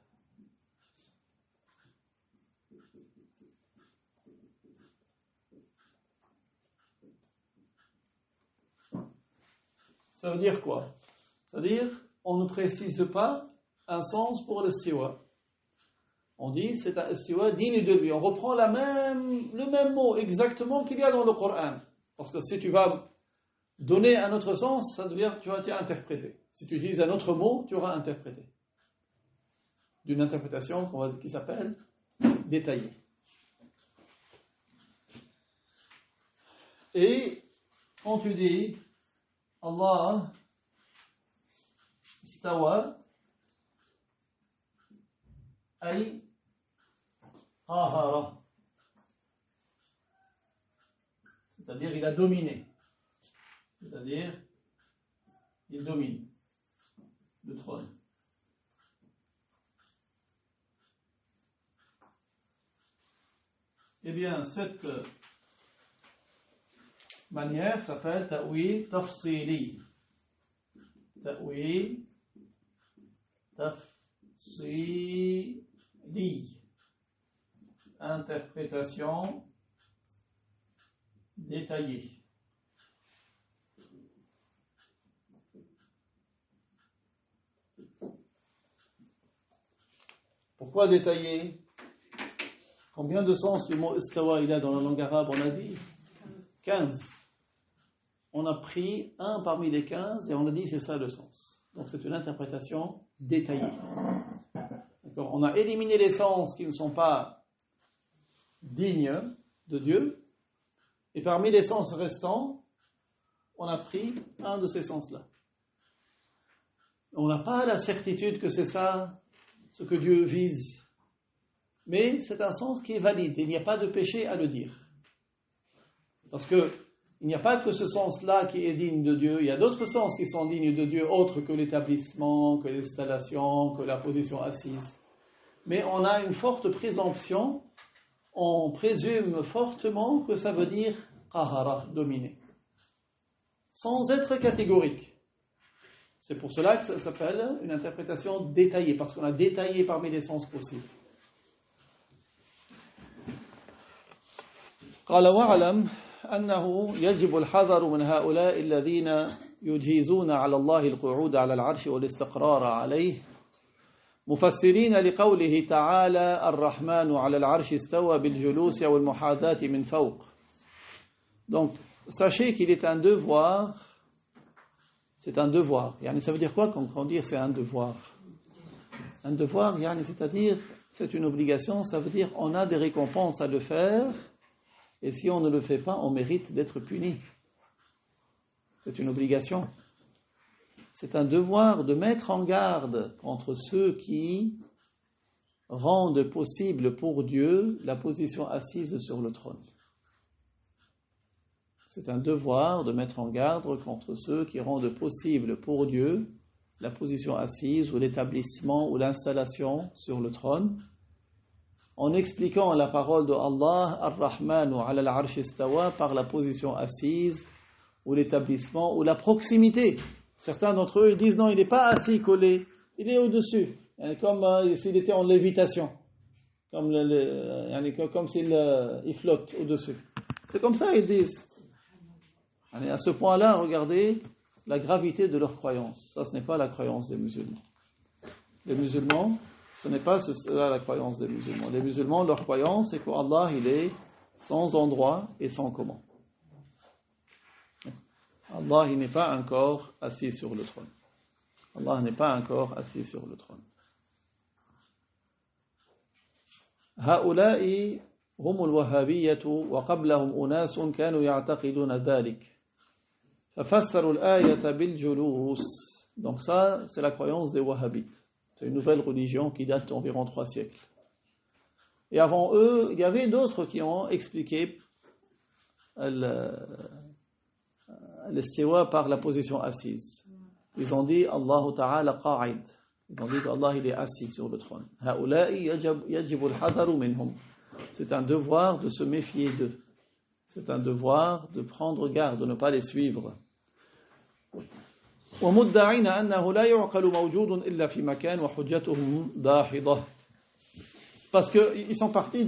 Ça veut dire quoi? Ça veut dire on ne précise pas un sens pour l'istiwa. On dit c'est un istiwa digne de lui. On reprend le même mot exactement qu'il y a dans le Coran. Parce que si tu vas donner un autre sens, ça veut dire que tu vas interpréter. Si tu utilises un autre mot, tu auras interprété. D'une interprétation qui s'appelle détaillée. Et quand tu dis Allah istawa ay qahara. C'est-à-dire il a dominé. C'est-à-dire il domine le trône. Eh bien, cette manière s'appelle ta'wil tafsili. Ta'wil tafsili. Interprétation détaillée. Pourquoi détaillée? Combien de sens le mot istawa il a dans la langue arabe? On a dit 15. On a pris un parmi les 15 et on a dit c'est ça le sens. Donc c'est une interprétation détaillée. D'accord? On a éliminé les sens qui ne sont pas dignes de Dieu et parmi les sens restants, on a pris un de ces sens-là. On n'a pas la certitude que c'est ça ce que Dieu vise. Mais c'est un sens qui est valide. Il n'y a pas de péché à le dire. Parce que il n'y a pas que ce sens-là qui est digne de Dieu. Il y a d'autres sens qui sont dignes de Dieu, autres que l'établissement, que l'installation, que la position assise. Mais on a une forte présomption. On présume fortement que ça veut dire qahara, dominer. Sans être catégorique. C'est pour cela que ça s'appelle une interprétation détaillée, parce qu'on a détaillé parmi les sens possibles. قال واعلم أنه يجب الحذر من هؤلاء الذين يجيزون على الله القعود على العرش والاستقرار عليه مفسرين لقوله تعالى الرحمن على العرش استوى بالجلوس والمحاذاة من فوق. Donc sachez qu'il est un devoir. C'est un devoir. Yani, ça veut dire quoi quand on dit c'est un devoir? Un devoir, yani, c'est-à-dire c'est une obligation, ça veut dire on a des récompenses à le faire. Et si on ne le fait pas, on mérite d'être puni. C'est une obligation. C'est un devoir de mettre en garde contre ceux qui rendent possible pour Dieu la position assise sur le trône. C'est un devoir de mettre en garde contre ceux qui rendent possible pour Dieu la position assise ou l'établissement ou l'installation sur le trône. En expliquant la parole de Allah, Ar-Rahmanu ala al-Arsh istawa, par la position assise, ou l'établissement, ou la proximité. Certains d'entre eux ils disent non, il n'est pas assis collé, il est au-dessus, comme s'il était en lévitation, comme s'il flotte au-dessus. C'est comme ça ils disent. À ce point-là, regardez la gravité de leur croyance. Ça, ce n'est pas la croyance des musulmans. Les musulmans, ce n'est pas cela la croyance des musulmans. Les musulmans, leur croyance, c'est qu'Allah, il est sans endroit et sans comment. Allah, il n'est pas encore assis sur le trône. Allah n'est pas encore assis sur le trône. هؤلاء هم الوهابية وقبلهم أناس كانوا يعتقدون ذلك ففسروا الآية بالجلوس. Donc ça, c'est la croyance des wahhabites. C'est une nouvelle religion qui date d'environ 3 siècles. Et avant eux, il y avait d'autres qui ont expliqué l'istiwa par la position assise. Ils ont dit Allahu Ta'ala qa'id. Ils ont dit qu'Allah il est assis sur le trône. Ha'ula'i yajibu al-hadaru minhum. C'est un devoir de se méfier d'eux. C'est un devoir de prendre garde, de ne pas les suivre. ومدعين أنه لا يعقل موجود إلا في مكان وحجتهم داحضة. Parce qu'ils sont partis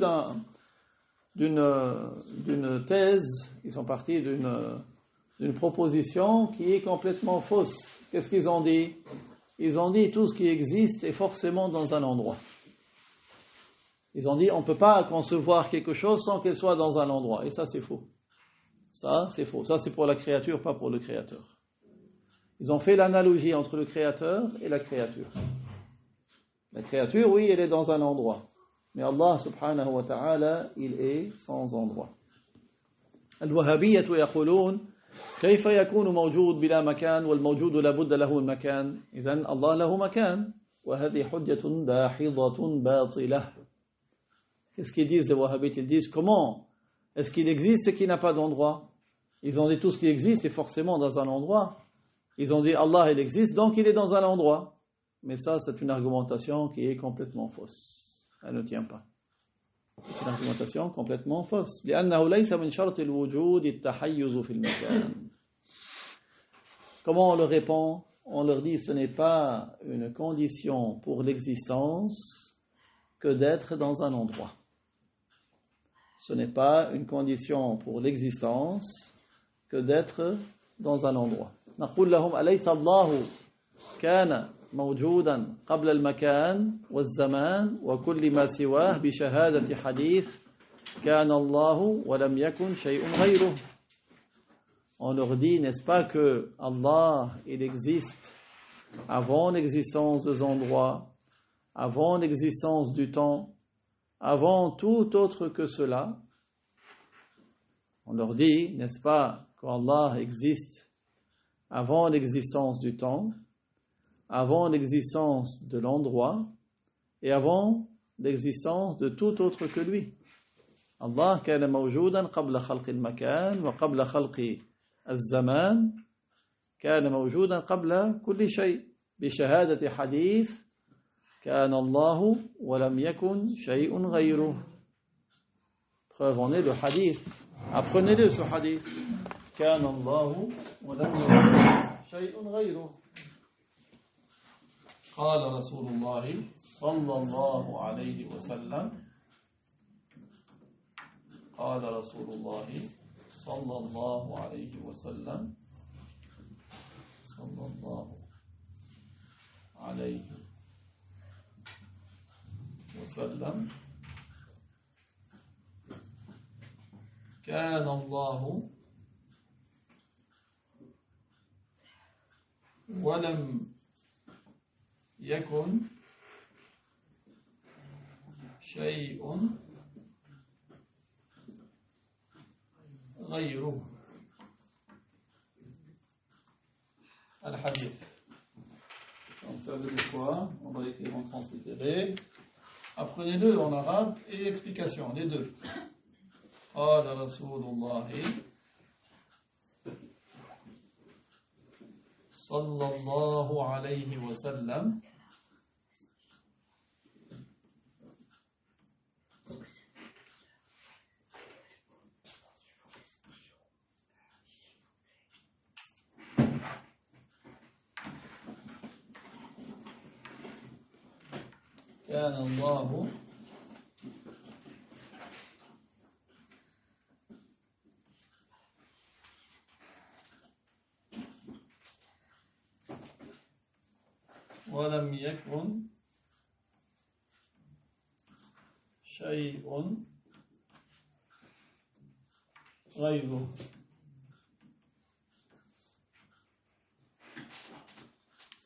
d'une thèse, ils sont partis d'une proposition qui est complètement fausse. Qu'est-ce qu'ils ont dit? Ils ont dit tout ce qui existe est forcément dans un endroit. Ils ont dit on ne peut pas concevoir quelque chose sans qu'elle soit dans un endroit. Et ça c'est faux. Ça c'est faux. Ça c'est pour la créature, pas pour le créateur. Ils ont fait l'analogie entre le créateur et la créature. La créature, oui, elle est dans un endroit. Mais Allah subhanahu wa ta'ala, il est sans endroit. Al-Wahhabiyyah yaqulun كيف يكون موجود بلا مكان والموجود لابد له المكان إذن الله له مكان وهذه حجة داحضة باطلة. Qu'est-ce qu'ils disent les Wahhabites? Ils disent comment est-ce qu'il existe et qu'il n'a pas d'endroit? Ils ont dit tout ce qui existe est forcément dans un endroit. Ils ont dit Allah il existe donc il est dans un endroit. Mais ça c'est une argumentation qui est complètement fausse. Elle ne tient pas. C'est une argumentation complètement fausse. لأنه ليس من شرط الوجود التحيز في المكان. Comment on leur répond? On leur dit ce n'est pas une condition pour l'existence que d'être dans un endroit. Ce n'est pas une condition pour l'existence que d'être dans un endroit. نقول لهم أليس الله كان موجودا قبل المكان والزمان وكل ما سواه بشهادة حديث كان الله ولم يكن شيء غيره. On leur dit, n'est-ce pas que Allah, il existe avant l'existence des endroits, avant l'existence du temps, avant tout autre que cela. On leur dit, n'est-ce pas, qu'Allah existe avant l'existence du temps, avant l'existence de l'endroit et avant l'existence de tout autre que lui. Allah كان موجودا قبل خلق المكان وقبل خلق الزمان كان موجودا قبل كل شيء بشهادة حديث كان الله ولم يكن شيء غيره. Preuve en est le hadith. Apprenez-le ce hadith. كان الله ولم يكن شيء غيره. قال رسول الله صلى الله عليه وسلم قال رسول الله صلى الله عليه وسلم صلى الله عليه وسلم كان الله ولم يكن شيء غيره. Al-Hadith. Donc ça veut dire quoi? On va écrire en translitéré. Apprenez-le en arabe et explication, les deux. قال رسول الله صلى الله عليه وسلم كان الله ولم يكن شيء غيره.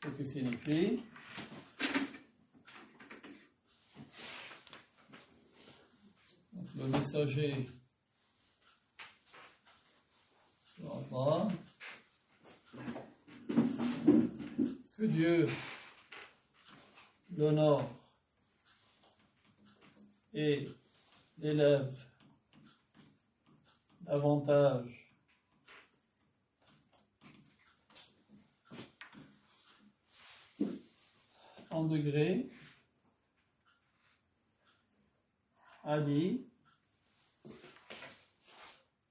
Ce qui signifie le messager d'Allah, que Dieu l'honore et l'élève davantage en degré, a dit,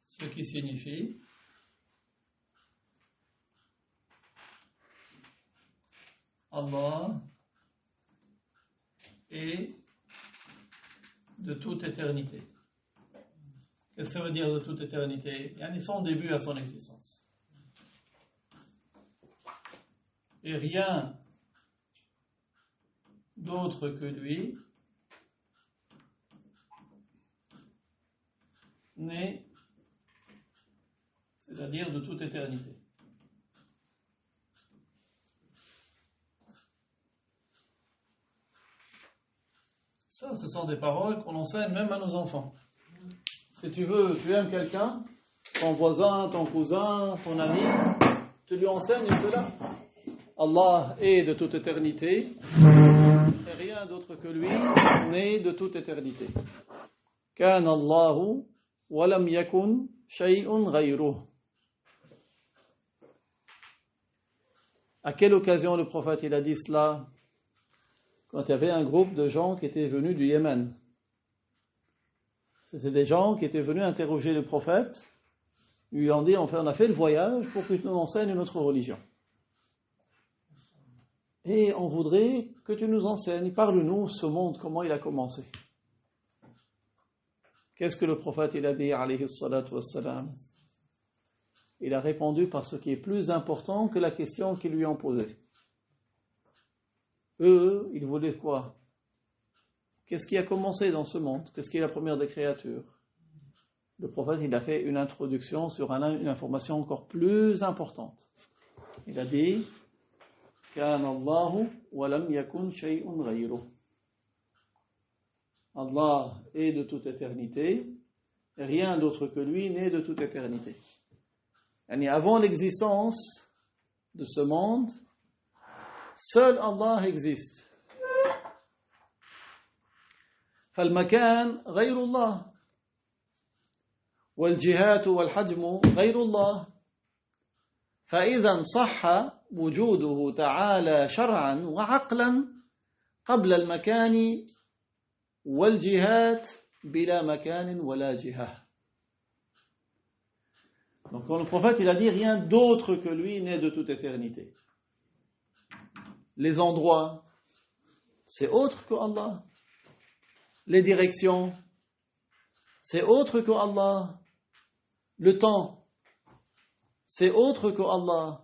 ce qui signifie Allah est de toute éternité. Qu'est-ce que ça veut dire de toute éternité? Il y a son début à son existence. Et rien d'autre que lui n'est, c'est-à-dire de toute éternité. Ça, ce sont des paroles qu'on enseigne même à nos enfants. Si tu aimes quelqu'un, ton voisin, ton cousin, ton ami, tu lui enseignes cela. Allah est de toute éternité, et rien d'autre que lui n'est de toute éternité. كان الله ولم يكن شيء غيره. À quelle occasion le prophète il a dit cela? Quand il y avait un groupe de gens qui étaient venus du Yémen. C'était des gens qui étaient venus interroger le prophète. Ils lui ont dit, on a fait le voyage pour que tu nous enseignes notre religion. Et on voudrait que tu nous enseignes, parle-nous ce monde, comment il a commencé. Qu'est-ce que le prophète il a dit, alayhi salatu wassalam? Il a répondu par ce qui est plus important que la question qu'ils lui ont posée. Eux, ils voulaient quoi? Qu'est-ce qui a commencé dans ce monde? Qu'est-ce qui est la première des créatures? Le prophète, il a fait une introduction sur une information encore plus importante. Il a dit كَانَ اللَّهُ وَلَمْ يَكُنْ شَيْءٌ غَيْرُهُ. Allah est de toute éternité, et rien d'autre que lui n'est de toute éternité. Et avant l'existence de ce monde, seul Allah existe. فالمكان غير الله والجهات والحجم غير الله فإذا صح وجوده تعالى شرعا وعقلا قبل المكان والجهات بلا مكان ولا جهة. Donc quand le prophète il a dit rien d'autre que lui n'est de toute éternité. Les endroits, c'est autre que Allah. Les directions, c'est autre que Allah. Le temps, c'est autre que Allah.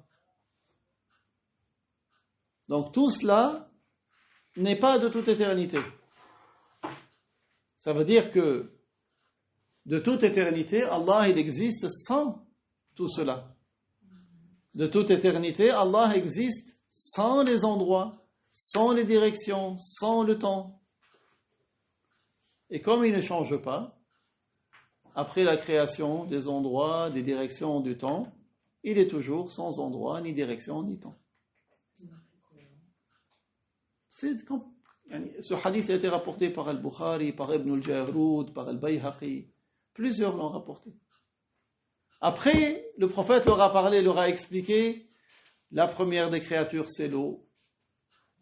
Donc tout cela n'est pas de toute éternité. Ça veut dire que de toute éternité, Allah il existe sans tout cela. De toute éternité, Allah existe sans les endroits, sans les directions, sans le temps. Et comme il ne change pas, après la création des endroits, des directions, du temps, il est toujours sans endroit, ni direction, ni temps. Ce hadith a été rapporté par Al-Bukhari, par Ibn al-Jarud, par Al-Bayhaqi. Plusieurs l'ont rapporté. Après, le prophète leur a parlé, leur a expliqué, la première des créatures, c'est l'eau.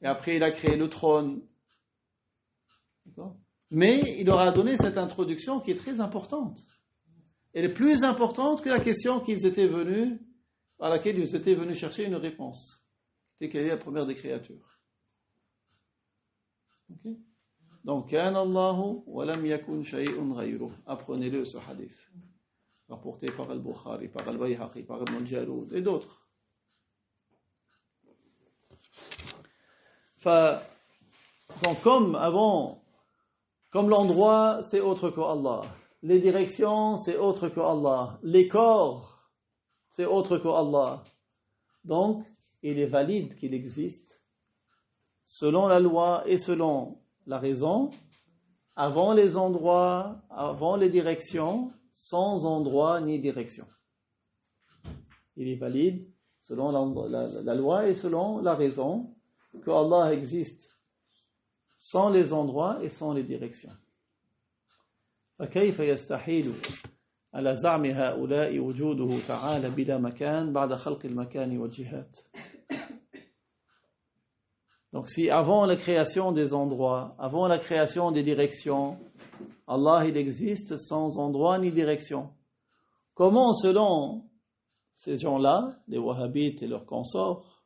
Et après, il a créé le trône. D'accord ? Mais il leur a donné cette introduction qui est très importante. Elle est plus importante que la question à laquelle ils étaient venus chercher une réponse. C'est quelle est la première des créatures. Okay? Donc, كَانَ اللَّهُ وَلَمْ يَكُنْ شَيْءٌ غَيْرُهُ. Apprenez-le ce hadith. Rapporté par Al-Bukhari, par Al-Bayhaqi, par Ibn al-Jarud et d'autres. Donc, comme l'endroit, c'est autre que Allah. Les directions, c'est autre que Allah. Les corps, c'est autre que Allah. Donc, il est valide qu'il existe, selon la loi et selon la raison, avant les endroits, avant les directions, sans endroit ni direction. Il est valide, selon la loi et selon la raison, que Allah existe sans les endroits et sans les directions. فكيف يستحيل على زعم هؤلاء وجوده تعالى بلا مكان بعد خلق المكان والجهات. Donc si avant la création des endroits, avant la création des directions, Allah il existe sans endroit ni direction, comment selon ces gens-là, les wahhabites et leurs consorts,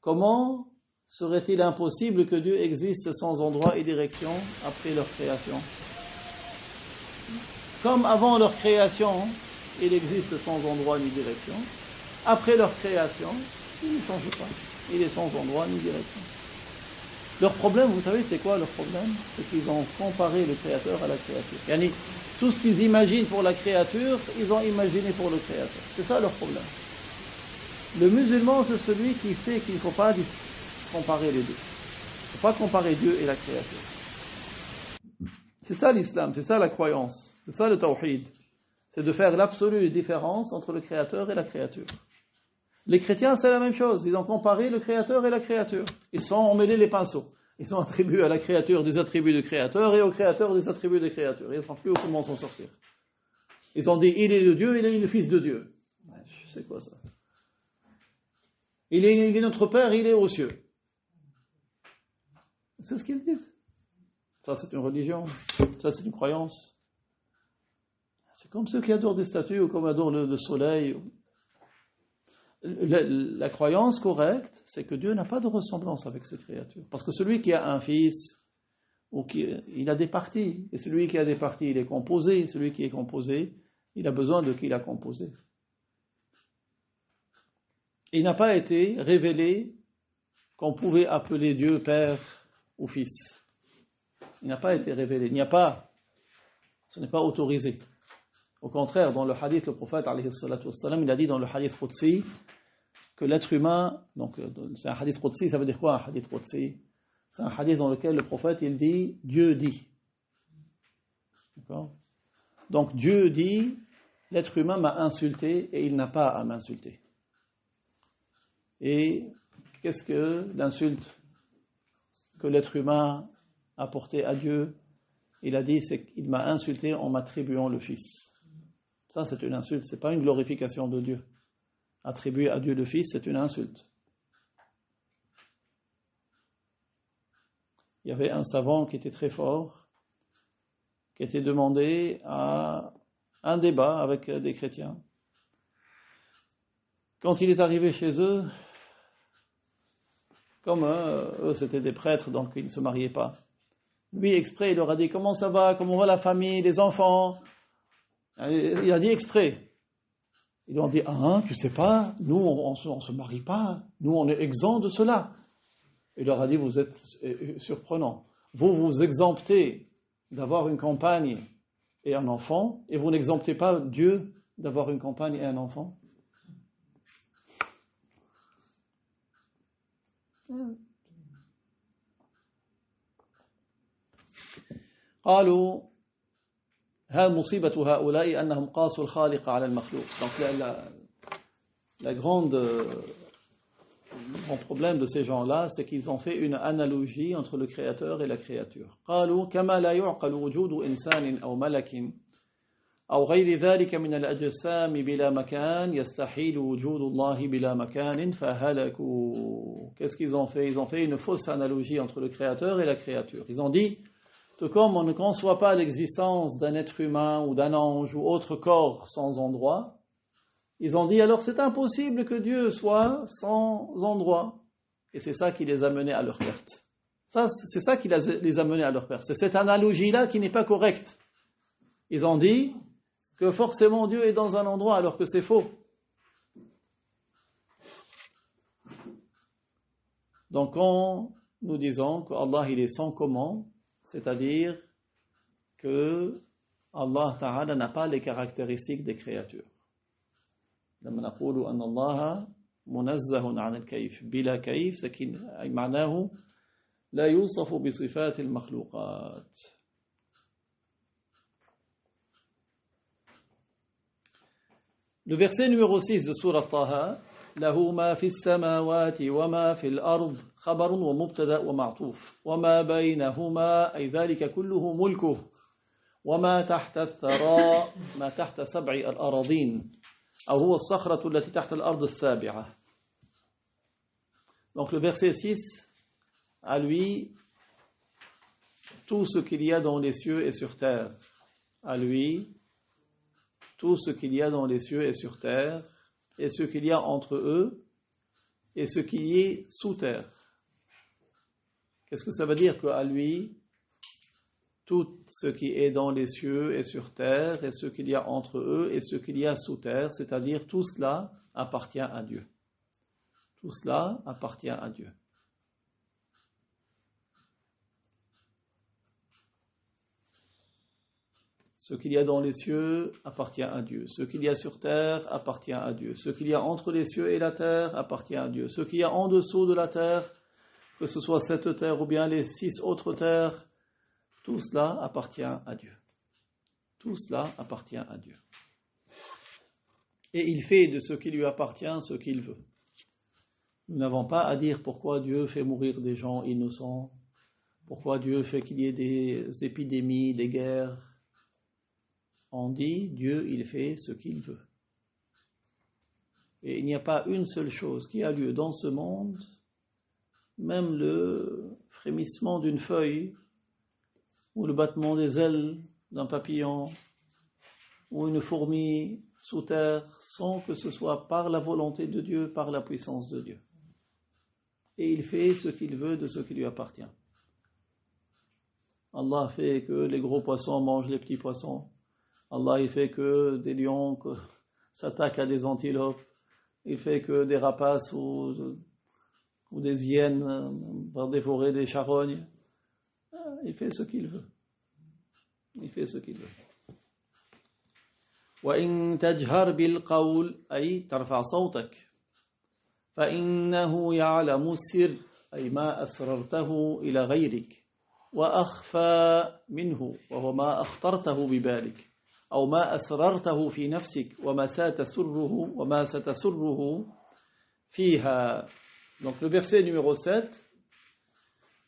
comment serait-il impossible que Dieu existe sans endroit et direction après leur création? Comme avant leur création, il existe sans endroit ni direction, après leur création, il ne change pas. Il est sans endroit ni direction. Leur problème, vous savez, c'est quoi leur problème? C'est qu'ils ont comparé le créateur à la créature. Yani, tout ce qu'ils imaginent pour la créature, ils ont imaginé pour le créateur. C'est ça leur problème. Le musulman, c'est celui qui sait qu'il ne faut pas comparer les deux. Il ne faut pas comparer Dieu et la créature. C'est ça l'islam, c'est ça la croyance, c'est ça le tawhid. C'est de faire l'absolue différence entre le créateur et la créature. Les chrétiens, c'est la même chose. Ils ont comparé le créateur et la créature. Ils sont emmêlés les pinceaux. Ils ont attribué à la créature des attributs de créateur et au créateur des attributs de créature. Ils ne savent plus comment s'en sortir. Ils ont dit, il est le Dieu, il est le Fils de Dieu. C'est quoi ça? Il est notre Père, il est aux cieux. C'est ce qu'ils disent. Ça, c'est une religion. Ça, c'est une croyance. C'est comme ceux qui adorent des statues ou comme adorent le soleil. La croyance correcte, c'est que Dieu n'a pas de ressemblance avec ses créatures. Parce que celui qui a un fils, il a des parties. Et celui qui a des parties, il est composé. Celui qui est composé, il a besoin de qui l'a composé. Il n'a pas été révélé qu'on pouvait appeler Dieu Père ou Fils. Il n'a pas été révélé. Ce n'est pas autorisé. Au contraire, dans le hadith, le prophète, alayhi salatu wassalam, il a dit dans le hadith Qudsi, que l'être humain, donc c'est un hadith Qudsi, ça veut dire quoi un hadith Qudsi? C'est un hadith dans lequel le prophète, il dit, Dieu dit. D'accord? Donc Dieu dit, l'être humain m'a insulté et il n'a pas à m'insulter. Et qu'est-ce que l'insulte que l'être humain a portée à Dieu? Il a dit, c'est qu'il m'a insulté en m'attribuant le Fils. Ça, c'est une insulte, ce n'est pas une glorification de Dieu. Attribuer à Dieu le Fils, c'est une insulte. Il y avait un savant qui était très fort, qui était demandé à un débat avec des chrétiens. Quand il est arrivé chez eux, comme eux c'était des prêtres, donc ils ne se mariaient pas. Lui, exprès, il leur a dit, comment ça va, comment va la famille, les enfants? Il a dit exprès. Ils lui ont dit, tu sais pas, nous on se marie pas, nous on est exempts de cela. Il leur a dit, vous êtes surprenant. Vous exemptez d'avoir une compagne et un enfant, et vous n'exemptez pas Dieu d'avoir une compagne et un enfant. قالوا ها مصيبة هؤلاء أنهم قاسوا الخالق على المخلوق. Donc le grand problème de ces gens-là, c'est qu'ils ont fait une analogie entre le créateur et la créature. قالوا كما لا يعقل وجود إنسان أو ملك أو غير ذلك من الأجسام بلا مكان يستحيل وجود الله بلا مكان فهلكوا. Qu'est-ce qu'ils ont fait? Ils ont fait une fausse analogie entre le créateur et la créature. Ils ont dit, tout comme on ne conçoit pas l'existence d'un être humain ou d'un ange ou autre corps sans endroit, ils ont dit alors c'est impossible que Dieu soit sans endroit. Et c'est ça qui les a menés à leur perte. C'est ça qui les a menés à leur perte. C'est cette analogie-là qui n'est pas correcte. Ils ont dit que forcément Dieu est dans un endroit alors que c'est faux. Donc quand nous disons qu'Allah il est sans comment, c'est-à-dire que Allah Ta'ala n'a pas les caractéristiques des créatures. لما نقول أن الله منزه عن الكيف بلا كيف أي معناه لا يوصف بصفات المخلوقات. Le verset numéro 6 de Surah Taha, له ما في السماوات وما في الأرض خبر ومبتدأ ومعطوف وما بينهما أي ذلك كله ملكه وما تحت الثرى ما تحت سبع الأراضين أو هو الصخرة التي تحت الأرض السابعة. Donc le verset 6, à lui, tout ce qu'il y a dans les cieux et sur terre. À lui, tout ce qu'il y a dans les cieux et sur terre, et ce qu'il y a entre eux, et ce qu'il y est sous terre. Qu'est-ce que ça veut dire qu'à lui, tout ce qui est dans les cieux et sur terre, et ce qu'il y a entre eux, et ce qu'il y a sous terre, c'est-à-dire tout cela appartient à Dieu. Tout cela appartient à Dieu. Ce qu'il y a dans les cieux appartient à Dieu. Ce qu'il y a sur terre appartient à Dieu. Ce qu'il y a entre les cieux et la terre appartient à Dieu. Ce qu'il y a en dessous de la terre, que ce soit cette terre ou bien les 6 autres terres, tout cela appartient à Dieu. Tout cela appartient à Dieu. Et il fait de ce qui lui appartient ce qu'il veut. Nous n'avons pas à dire pourquoi Dieu fait mourir des gens innocents, Pourquoi Dieu fait qu'il y ait des épidémies, des guerres? On dit, Dieu, il fait ce qu'il veut. Et il n'y a pas une seule chose qui a lieu dans ce monde, même le frémissement d'une feuille, ou le battement des ailes d'un papillon, ou une fourmi sous terre, sans que ce soit par la volonté de Dieu, par la puissance de Dieu. Et il fait ce qu'il veut de ce qui lui appartient. Allah fait que les gros poissons mangent les petits poissons. Allah il fait que des lions s'attaquent à des antilopes. Il fait que des rapaces ou des hyènes vont dévorer des charognes. Il fait ce qu'il veut. Il fait ce qu'il veut. وَإِن تَجْهَرْ بِالْقَوْلِ أي ترفع صوتك فإنه يعلم السر أي ما أسررته إلى غيرك وأخفى منه وهو ما أخطرته ببالك أو ما أسررته في نفسك وما ستسره فيها. Donc le verset numéro 7,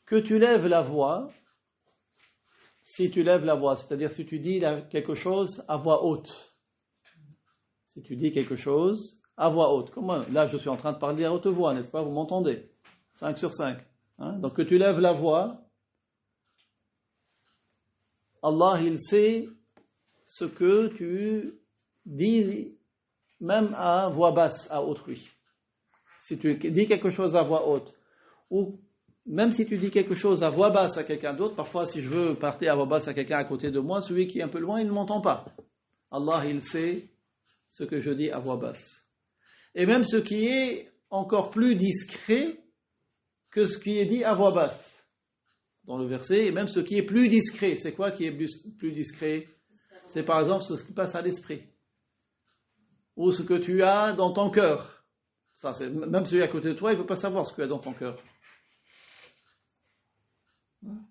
que tu lèves la voix, si tu lèves la voix, c'est-à-dire si tu dis quelque chose à voix haute. Si tu dis quelque chose à voix haute. Comment? Là, je suis en train de parler à haute voix, n'est-ce pas? Vous m'entendez? 5 sur 5. Hein? Donc que tu lèves la voix, Allah, il sait ce que tu dis même à voix basse à autrui. Si tu dis quelque chose à voix haute, ou même si tu dis quelque chose à voix basse à quelqu'un d'autre, parfois si je veux parler à voix basse à quelqu'un à côté de moi, celui qui est un peu loin, il ne m'entend pas. Allah, il sait ce que je dis à voix basse. Et même ce qui est encore plus discret que ce qui est dit à voix basse. Dans le verset, et même ce qui est plus discret. C'est quoi qui est plus discret? C'est par exemple ce qui passe à l'esprit. Ou ce que tu as dans ton cœur. Ça, même celui à côté de toi, il ne peut pas savoir ce qu'il y a dans ton cœur.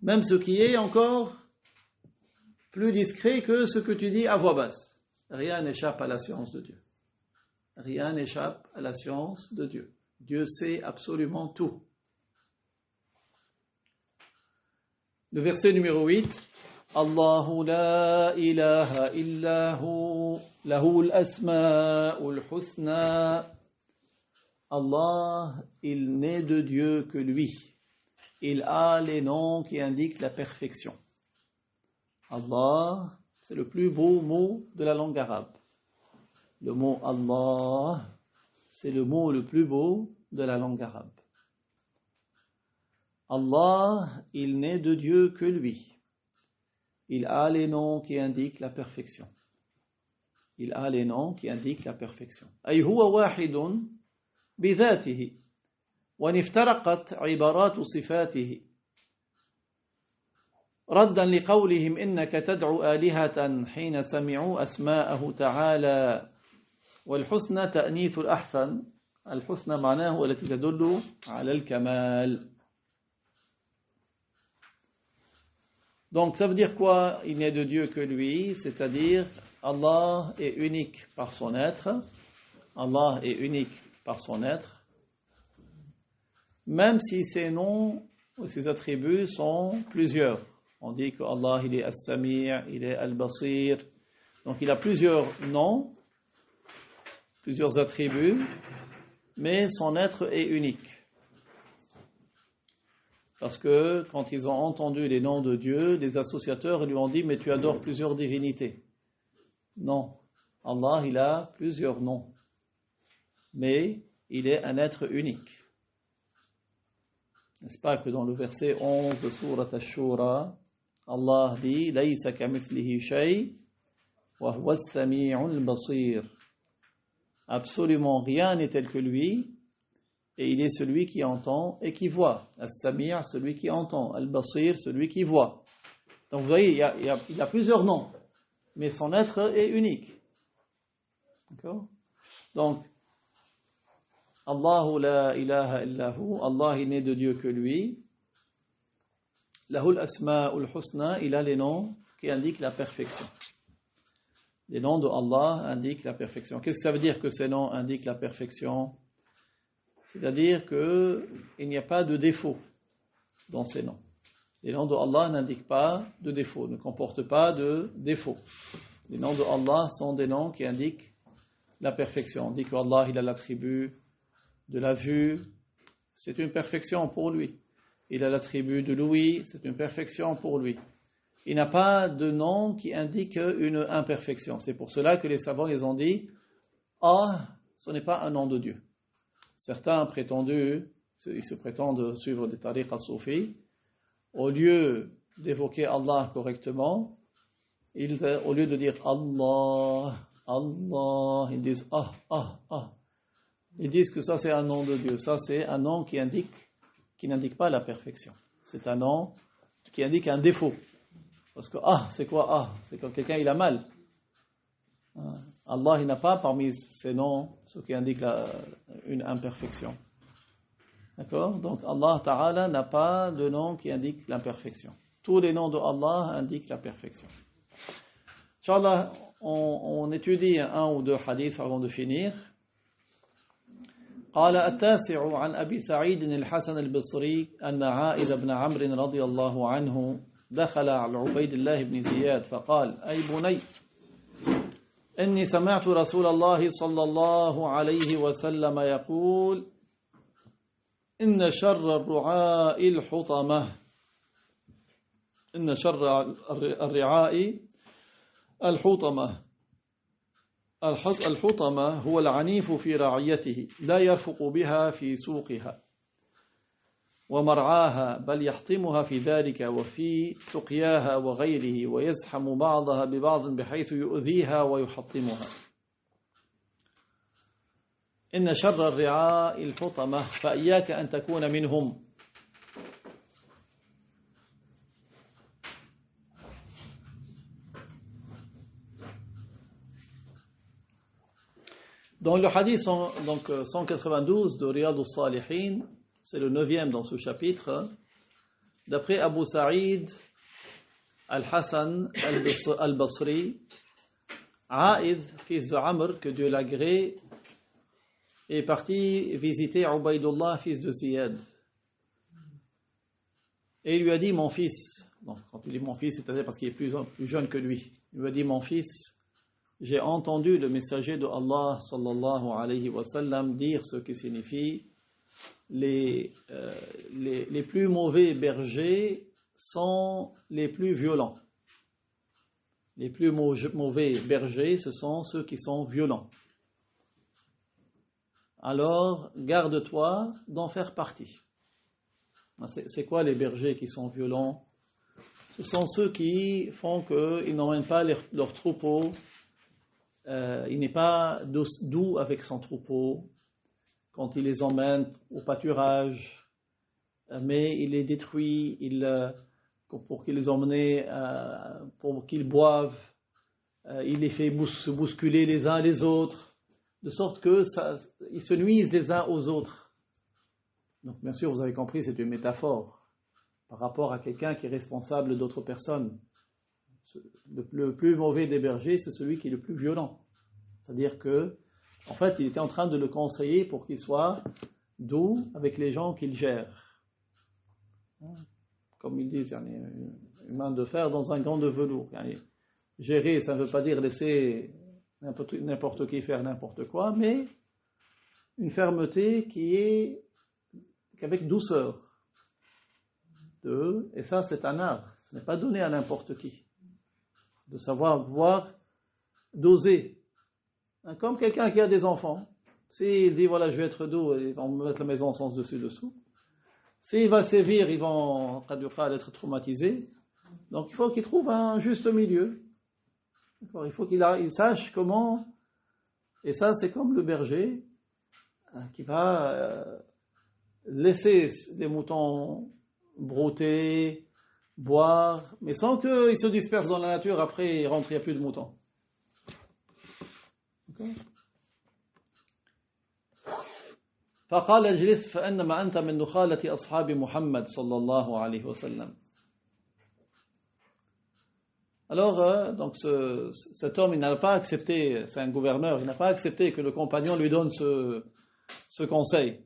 Même ce qui est encore plus discret que ce que tu dis à voix basse. Rien n'échappe à la science de Dieu. Rien n'échappe à la science de Dieu. Dieu sait absolument tout. Le verset numéro 8. Allahu la ilaha illahu lahul asma'ul husna. Allah, il n'est de Dieu que lui. Il a les noms qui indiquent la perfection. Allah, c'est le plus beau mot de la langue arabe. Le mot Allah, c'est le mot le plus beau de la langue arabe. Allah, il n'est de Dieu que lui. Il a les noms qui indiquent la perfection. Il a les noms qui indiquent la perfection. أي هو واحد بذاته وإن افترقت عبارات صفاته ردا لقولهم إنك تدعو آلهة حين سمعوا أسماءه تعالى والحسنى تأنيث الأحسن الحسنى معناه التي تدل على الكمال. Donc ça veut dire quoi? Il n'est de Dieu que lui, c'est-à-dire Allah est unique par son être. Allah est unique par son être. Même si ses noms ou ses attributs sont plusieurs. On dit que Allah il est As-Sami', il est Al-Basir. Donc il a plusieurs noms, plusieurs attributs, mais son être est unique. Parce que quand ils ont entendu les noms de Dieu, des associateurs lui ont dit « Mais tu adores plusieurs divinités. » Non, Allah il a plusieurs noms, mais il est un être unique. N'est-ce pas que dans le verset 11 de Sourate Ash-Shura, Allah dit « Laysa kamithlihi shay, wa huwa as-sami'ul basir. » Absolument rien n'est tel que lui, et il est celui qui entend et qui voit. As-Sami', celui qui entend. Al-Basir, celui qui voit. Donc vous voyez, il a plusieurs noms, mais son être est unique. D'accord? Donc, Allahu la ilaha illahu, Allah il n'est de Dieu que lui. Lahul asma'ul husna, il a les noms qui indiquent la perfection. Les noms de Allah indiquent la perfection. Qu'est-ce que ça veut dire que ces noms indiquent la perfection? C'est-à-dire qu'il n'y a pas de défaut dans ces noms. Les noms de Allah n'indiquent pas de défaut, ne comportent pas de défaut. Les noms de Allah sont des noms qui indiquent la perfection. On dit qu'Allah, il a l'attribut de la vue, c'est une perfection pour lui. Il a l'attribut de l'ouïe, c'est une perfection pour lui. Il n'a pas de nom qui indique une imperfection. C'est pour cela que les savants, ils ont dit « Ah, ce n'est pas un nom de Dieu ». Certains ils se prétendent suivre des tariqs as-soufis. Au lieu d'évoquer Allah correctement, au lieu de dire Allah, Allah, ils disent Ah, Ah, Ah. Ils disent que ça c'est un nom de Dieu. Ça c'est un nom qui n'indique pas la perfection. C'est un nom qui indique un défaut. Parce que Ah, c'est quoi Ah? C'est quand quelqu'un il a mal. Allah il n'a pas parmi ces noms ce qui indique une imperfection. D'accord? Donc Allah Ta'ala n'a pas de nom qui indique l'imperfection. Tous les noms de Allah indiquent la perfection. Inch'Allah, on étudie un ou deux hadiths avant de finir. قال التاسع عن أبي سعيد الحسن البصري أن عائذ بن عمرو رضي الله عنه دخل على عبيد الله بن زياد فقال أي بني إني سمعت رسول الله صلى الله عليه وسلم يقول إن شر الرعاء الحطمة إن شر الرعاء الحطمة الحطمة هو العنيف في رعيته لا يرفق بها في سوقها ومرعاها بل يحطمها في ذلك وفي سقياها وغيره ويزحم بعضها ببعض بحيث يؤذيها ويحطمها إن شر الرعاء الحطمة فإياك أن تكون منهم Dans le hadith 192 de Riyad al-Salihin, c'est le 9e dans ce chapitre, d'après Abu Sa'id al-Hassan al-Basri, Aïd, fils de Amr, que Dieu l'agrée, est parti visiter Ubaydullah, fils de Ziyad. Et il lui a dit, mon fils, donc quand il dit mon fils, c'est-à-dire parce qu'il est plus jeune que lui, il lui a dit, mon fils, j'ai entendu le messager de Allah sallallahu alayhi wa sallam dire ce qui signifie les plus mauvais bergers sont les plus violents. Les plus mauvais bergers, ce sont ceux qui sont violents. Alors, garde-toi d'en faire partie. C'est quoi les bergers qui sont violents? Ce sont ceux qui font qu'ils n'emmènent pas leur troupeau. Il n'est pas doux avec son troupeau quand il les emmène au pâturage, mais il les détruit pour qu'ils les emmènent, pour qu'ils boivent, il les fait se bousculer les uns les autres, de sorte que ils se nuisent les uns aux autres. Donc bien sûr, vous avez compris, c'est une métaphore par rapport à quelqu'un qui est responsable d'autres personnes. Le plus mauvais des bergers, c'est celui qui est le plus violent. C'est-à-dire que, en fait, il était en train de le conseiller pour qu'il soit doux avec les gens qu'il gère. Comme ils disent, une main de fer dans un gant de velours. Gérer, ça ne veut pas dire laisser n'importe qui faire n'importe quoi, mais une fermeté qu'avec douceur. Et ça, c'est un art. Ce n'est pas donné à n'importe qui. De savoir d'oser. Comme quelqu'un qui a des enfants, s'il dit voilà je vais être doux, ils vont me mettre la maison en sens dessus-dessous. S'il va sévir, ils vont être traumatisés. Donc il faut qu'il trouve un juste milieu. Il faut qu'il sache comment. Et ça c'est comme le berger qui va laisser des moutons brouter, boire, mais sans qu'ils se dispersent dans la nature. Après il rentre, il n'y a plus de moutons. فقال اجلس فإنما أنت من نخالة أصحاب محمد صلى الله عليه وسلم. Alors, donc cet homme, il n'a pas accepté, c'est un gouverneur, il n'a pas accepté que le compagnon lui donne ce conseil.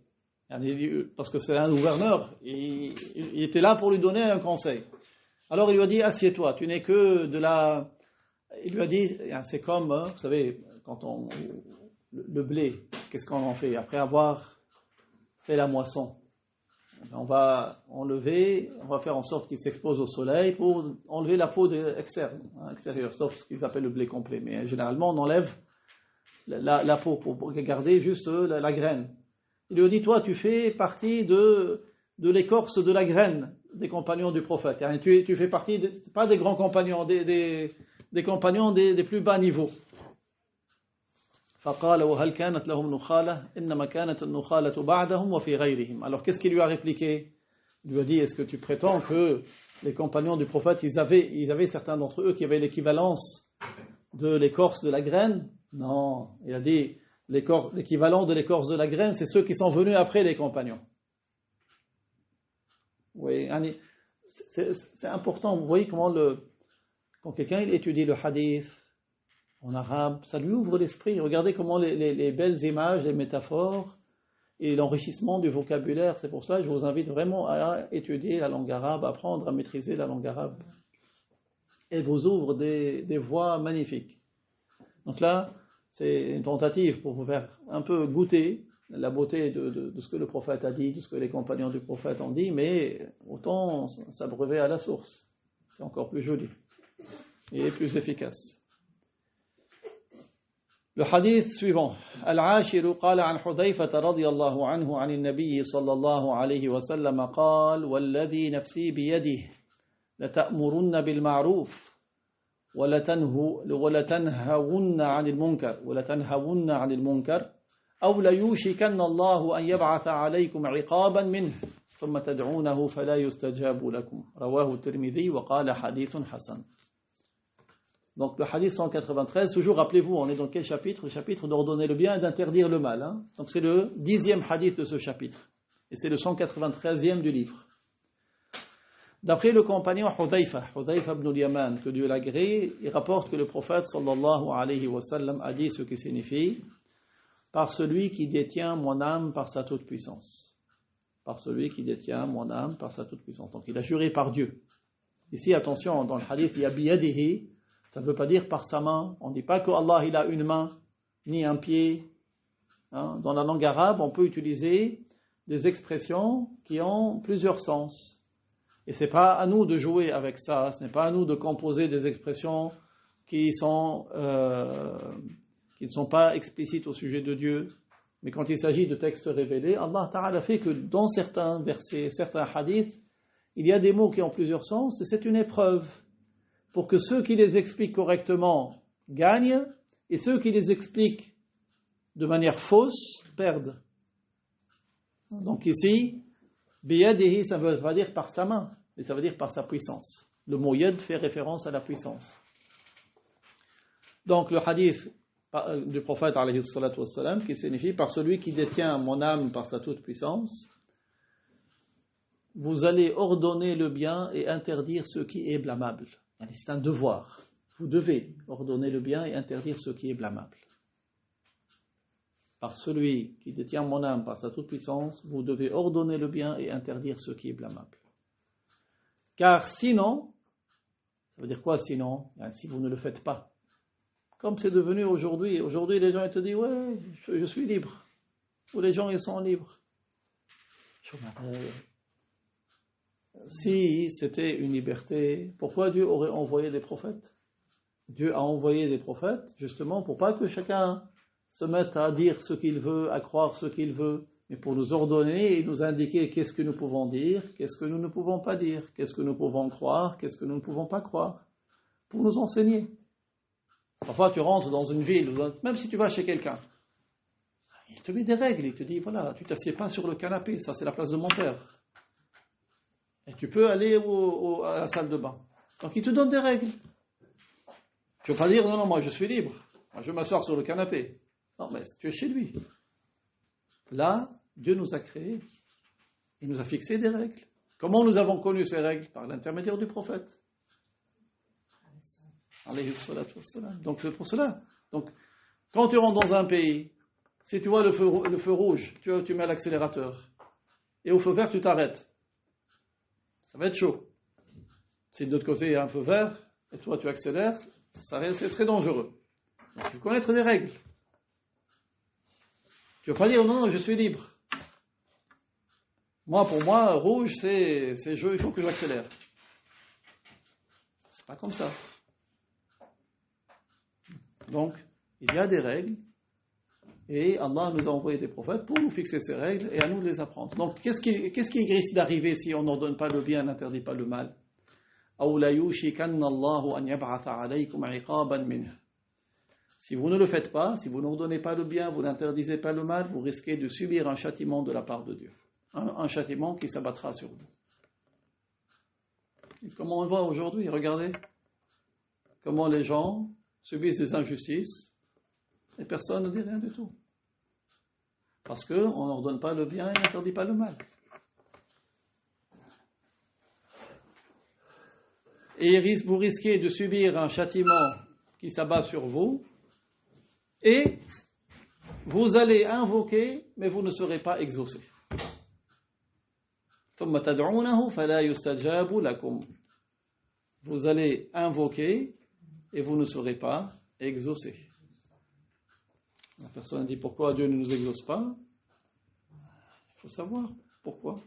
Parce que c'est un gouverneur, il était là pour lui donner un conseil. Alors il lui a dit, assieds-toi, tu n'es que de la... Il lui a dit, c'est comme, vous savez, le blé, qu'est-ce qu'on en fait? Après avoir fait la moisson, on va enlever, on va faire en sorte qu'il s'expose au soleil pour enlever la peau extérieure, sauf ce qu'ils appellent le blé complet. Mais généralement, on enlève la peau pour garder juste la graine. Il lui a dit, toi, tu fais partie de l'écorce de la graine des compagnons du prophète. Tu fais partie, pas des grands compagnons, des compagnons des plus bas niveaux. فقال وهل كانت لهم نخالة إنما كانت النخالة بعدهم وفي غيرهم. Alors qu'est-ce qu'il lui a répliqué? Il lui a dit, est-ce que tu prétends que les compagnons du prophète, ils avaient certains d'entre eux qui avaient l'équivalence de l'écorce de la graine? Non, il a dit, l'équivalent de l'écorce de la graine, c'est ceux qui sont venus après les compagnons. Oui, c'est important. Vous voyez comment quand quelqu'un il étudie le hadith en arabe, ça lui ouvre l'esprit. Regardez comment les belles images, les métaphores et l'enrichissement du vocabulaire. C'est pour ça que je vous invite vraiment à étudier la langue arabe, à apprendre à maîtriser la langue arabe. Elle vous ouvre des voies magnifiques. Donc là, c'est une tentative pour vous faire un peu goûter la beauté de ce que le prophète a dit, de ce que les compagnons du prophète ont dit, mais autant s'abreuver à la source. C'est encore plus joli et plus efficace. Le hadith suivant. Al-Ashiru qala an Hudhayfata radiyallahu anhu an al-Nabi sallallahu alayhi wa sallam qala walladhi nafsi biyadihi lata'murunna bil ma'ruf ولتنهون عن المنكر أو ليوشكن الله أن يبعث عليكم عقابا منه ثم تدعونه فلا يستجاب لكم رواه الترمذي وقال حديث حسن. Donc le hadith 193, toujours rappelez-vous, on est dans quel chapitre? Le chapitre d'ordonner le bien et d'interdire le mal. Donc c'est le 10e hadith de ce chapitre. Et c'est le 193e du livre. D'après le compagnon Hudhayfa ibn al-Yaman, que Dieu l'agrée, il rapporte que le prophète sallallahu alayhi wa sallam a dit ce qui signifie par celui qui détient mon âme par sa toute puissance. Par celui qui détient mon âme par sa toute puissance. Donc il a juré par Dieu. Ici, attention, dans le hadith, il y a biyadihi, ça ne veut pas dire par sa main. On ne dit pas qu'Allah il a une main, ni un pied. Dans la langue arabe, on peut utiliser des expressions qui ont plusieurs sens. Et ce n'est pas à nous de jouer avec ça, ce n'est pas à nous de composer des expressions qui ne sont pas explicites au sujet de Dieu. Mais quand il s'agit de textes révélés, Allah Ta'ala fait que dans certains versets, certains hadiths, il y a des mots qui ont plusieurs sens, et c'est une épreuve pour que ceux qui les expliquent correctement gagnent, et ceux qui les expliquent de manière fausse perdent. Donc ici, biyadihi, ça ne veut pas dire par sa main, mais ça veut dire par sa puissance. Le mot yad fait référence à la puissance. Donc le hadith du prophète alayhi salatu wassalam, qui signifie par celui qui détient mon âme par sa toute puissance, vous allez ordonner le bien et interdire ce qui est blâmable. C'est un devoir. Vous devez ordonner le bien et interdire ce qui est blâmable. Par celui qui détient mon âme par sa toute puissance, vous devez ordonner le bien et interdire ce qui est blâmable. Car sinon, ça veut dire quoi sinon? Si vous ne le faites pas. Comme c'est devenu aujourd'hui les gens ils te disent ouais, je suis libre. Ou les gens ils sont libres. Si c'était une liberté, pourquoi Dieu aurait envoyé des prophètes? Dieu a envoyé des prophètes justement pour pas que chacun se mette à dire ce qu'il veut, à croire ce qu'il veut, mais pour nous ordonner et nous indiquer qu'est-ce que nous pouvons dire, qu'est-ce que nous ne pouvons pas dire, qu'est-ce que nous pouvons croire, qu'est-ce que nous ne pouvons pas croire, pour nous enseigner. Parfois tu rentres dans une ville, même si tu vas chez quelqu'un, il te met des règles, il te dit voilà, tu t'assieds pas sur le canapé, ça c'est la place de mon père. Et tu peux aller à la salle de bain. Donc il te donne des règles. Tu ne vas pas dire non, moi je suis libre, moi, je vais m'asseoir sur le canapé. Non, mais tu es chez lui. Là, Dieu nous a créés. Il nous a fixé des règles. Comment nous avons connu ces règles? Par l'intermédiaire du prophète. Donc c'est pour cela. Donc, quand tu rentres dans un pays, si tu vois le feu rouge, tu mets l'accélérateur. et au feu vert, tu t'arrêtes. Ça va être chaud. Si de l'autre côté, il y a un feu vert, et toi, tu accélères, c'est très dangereux. Donc, il faut connaître les règles. Tu ne vas pas dire, non, je suis libre. Pour moi, rouge, c'est jeu, il faut que j'accélère. C'est pas comme ça. Donc, il y a des règles, et Allah nous a envoyé des prophètes pour nous fixer ces règles et à nous de les apprendre. Donc, qu'est-ce qui risque d'arriver si on n'ordonne pas le bien, n'interdit pas le mal? Si vous ne le faites pas, si vous n'ordonnez pas le bien, vous n'interdisez pas le mal, vous risquez de subir un châtiment de la part de Dieu. Un châtiment qui s'abattra sur vous. Et comment on voit aujourd'hui? Regardez comment les gens subissent des injustices et personne ne dit rien du tout. Parce qu'on n'ordonne pas le bien et n'interdit pas le mal. Et vous risquez de subir un châtiment qui s'abat sur vous, et vous allez invoquer, mais vous ne serez pas exaucé. Vous allez invoquer, et vous ne serez pas exaucé. La personne dit, pourquoi Dieu ne nous exauce pas? Il faut savoir pourquoi.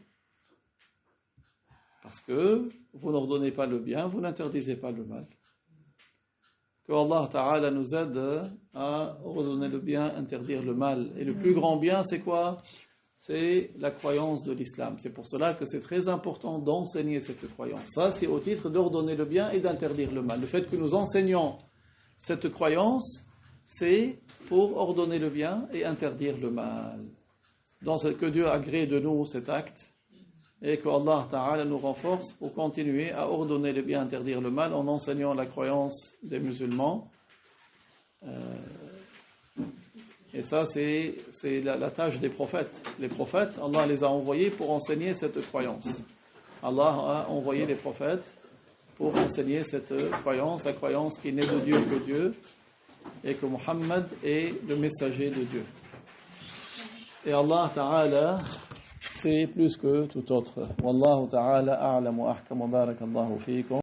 Parce que vous n'ordonnez pas le bien, vous n'interdisez pas le mal. Que Allah Ta'ala nous aide à ordonner le bien, interdire le mal. Et le plus grand bien, c'est quoi? C'est la croyance de l'islam. C'est pour cela que c'est très important d'enseigner cette croyance. Ça, c'est au titre d'ordonner le bien et d'interdire le mal. Le fait que nous enseignons cette croyance, c'est pour ordonner le bien et interdire le mal. Donc, que Dieu agrée de nous cet acte, et que Allah Ta'ala nous renforce pour continuer à ordonner le bien, interdire le mal en enseignant la croyance des musulmans. Et ça, c'est la tâche des prophètes. Les prophètes, Allah les a envoyés pour enseigner cette croyance. Allah a envoyé les prophètes pour enseigner cette croyance, la croyance qui n'est de Dieu que Dieu, et que Muhammad est le messager de Dieu. Et Allah Ta'ala, c'est plus que tout autre. Wallahu ta'ala a'lam wa ahkam wa barakallahu fiikum.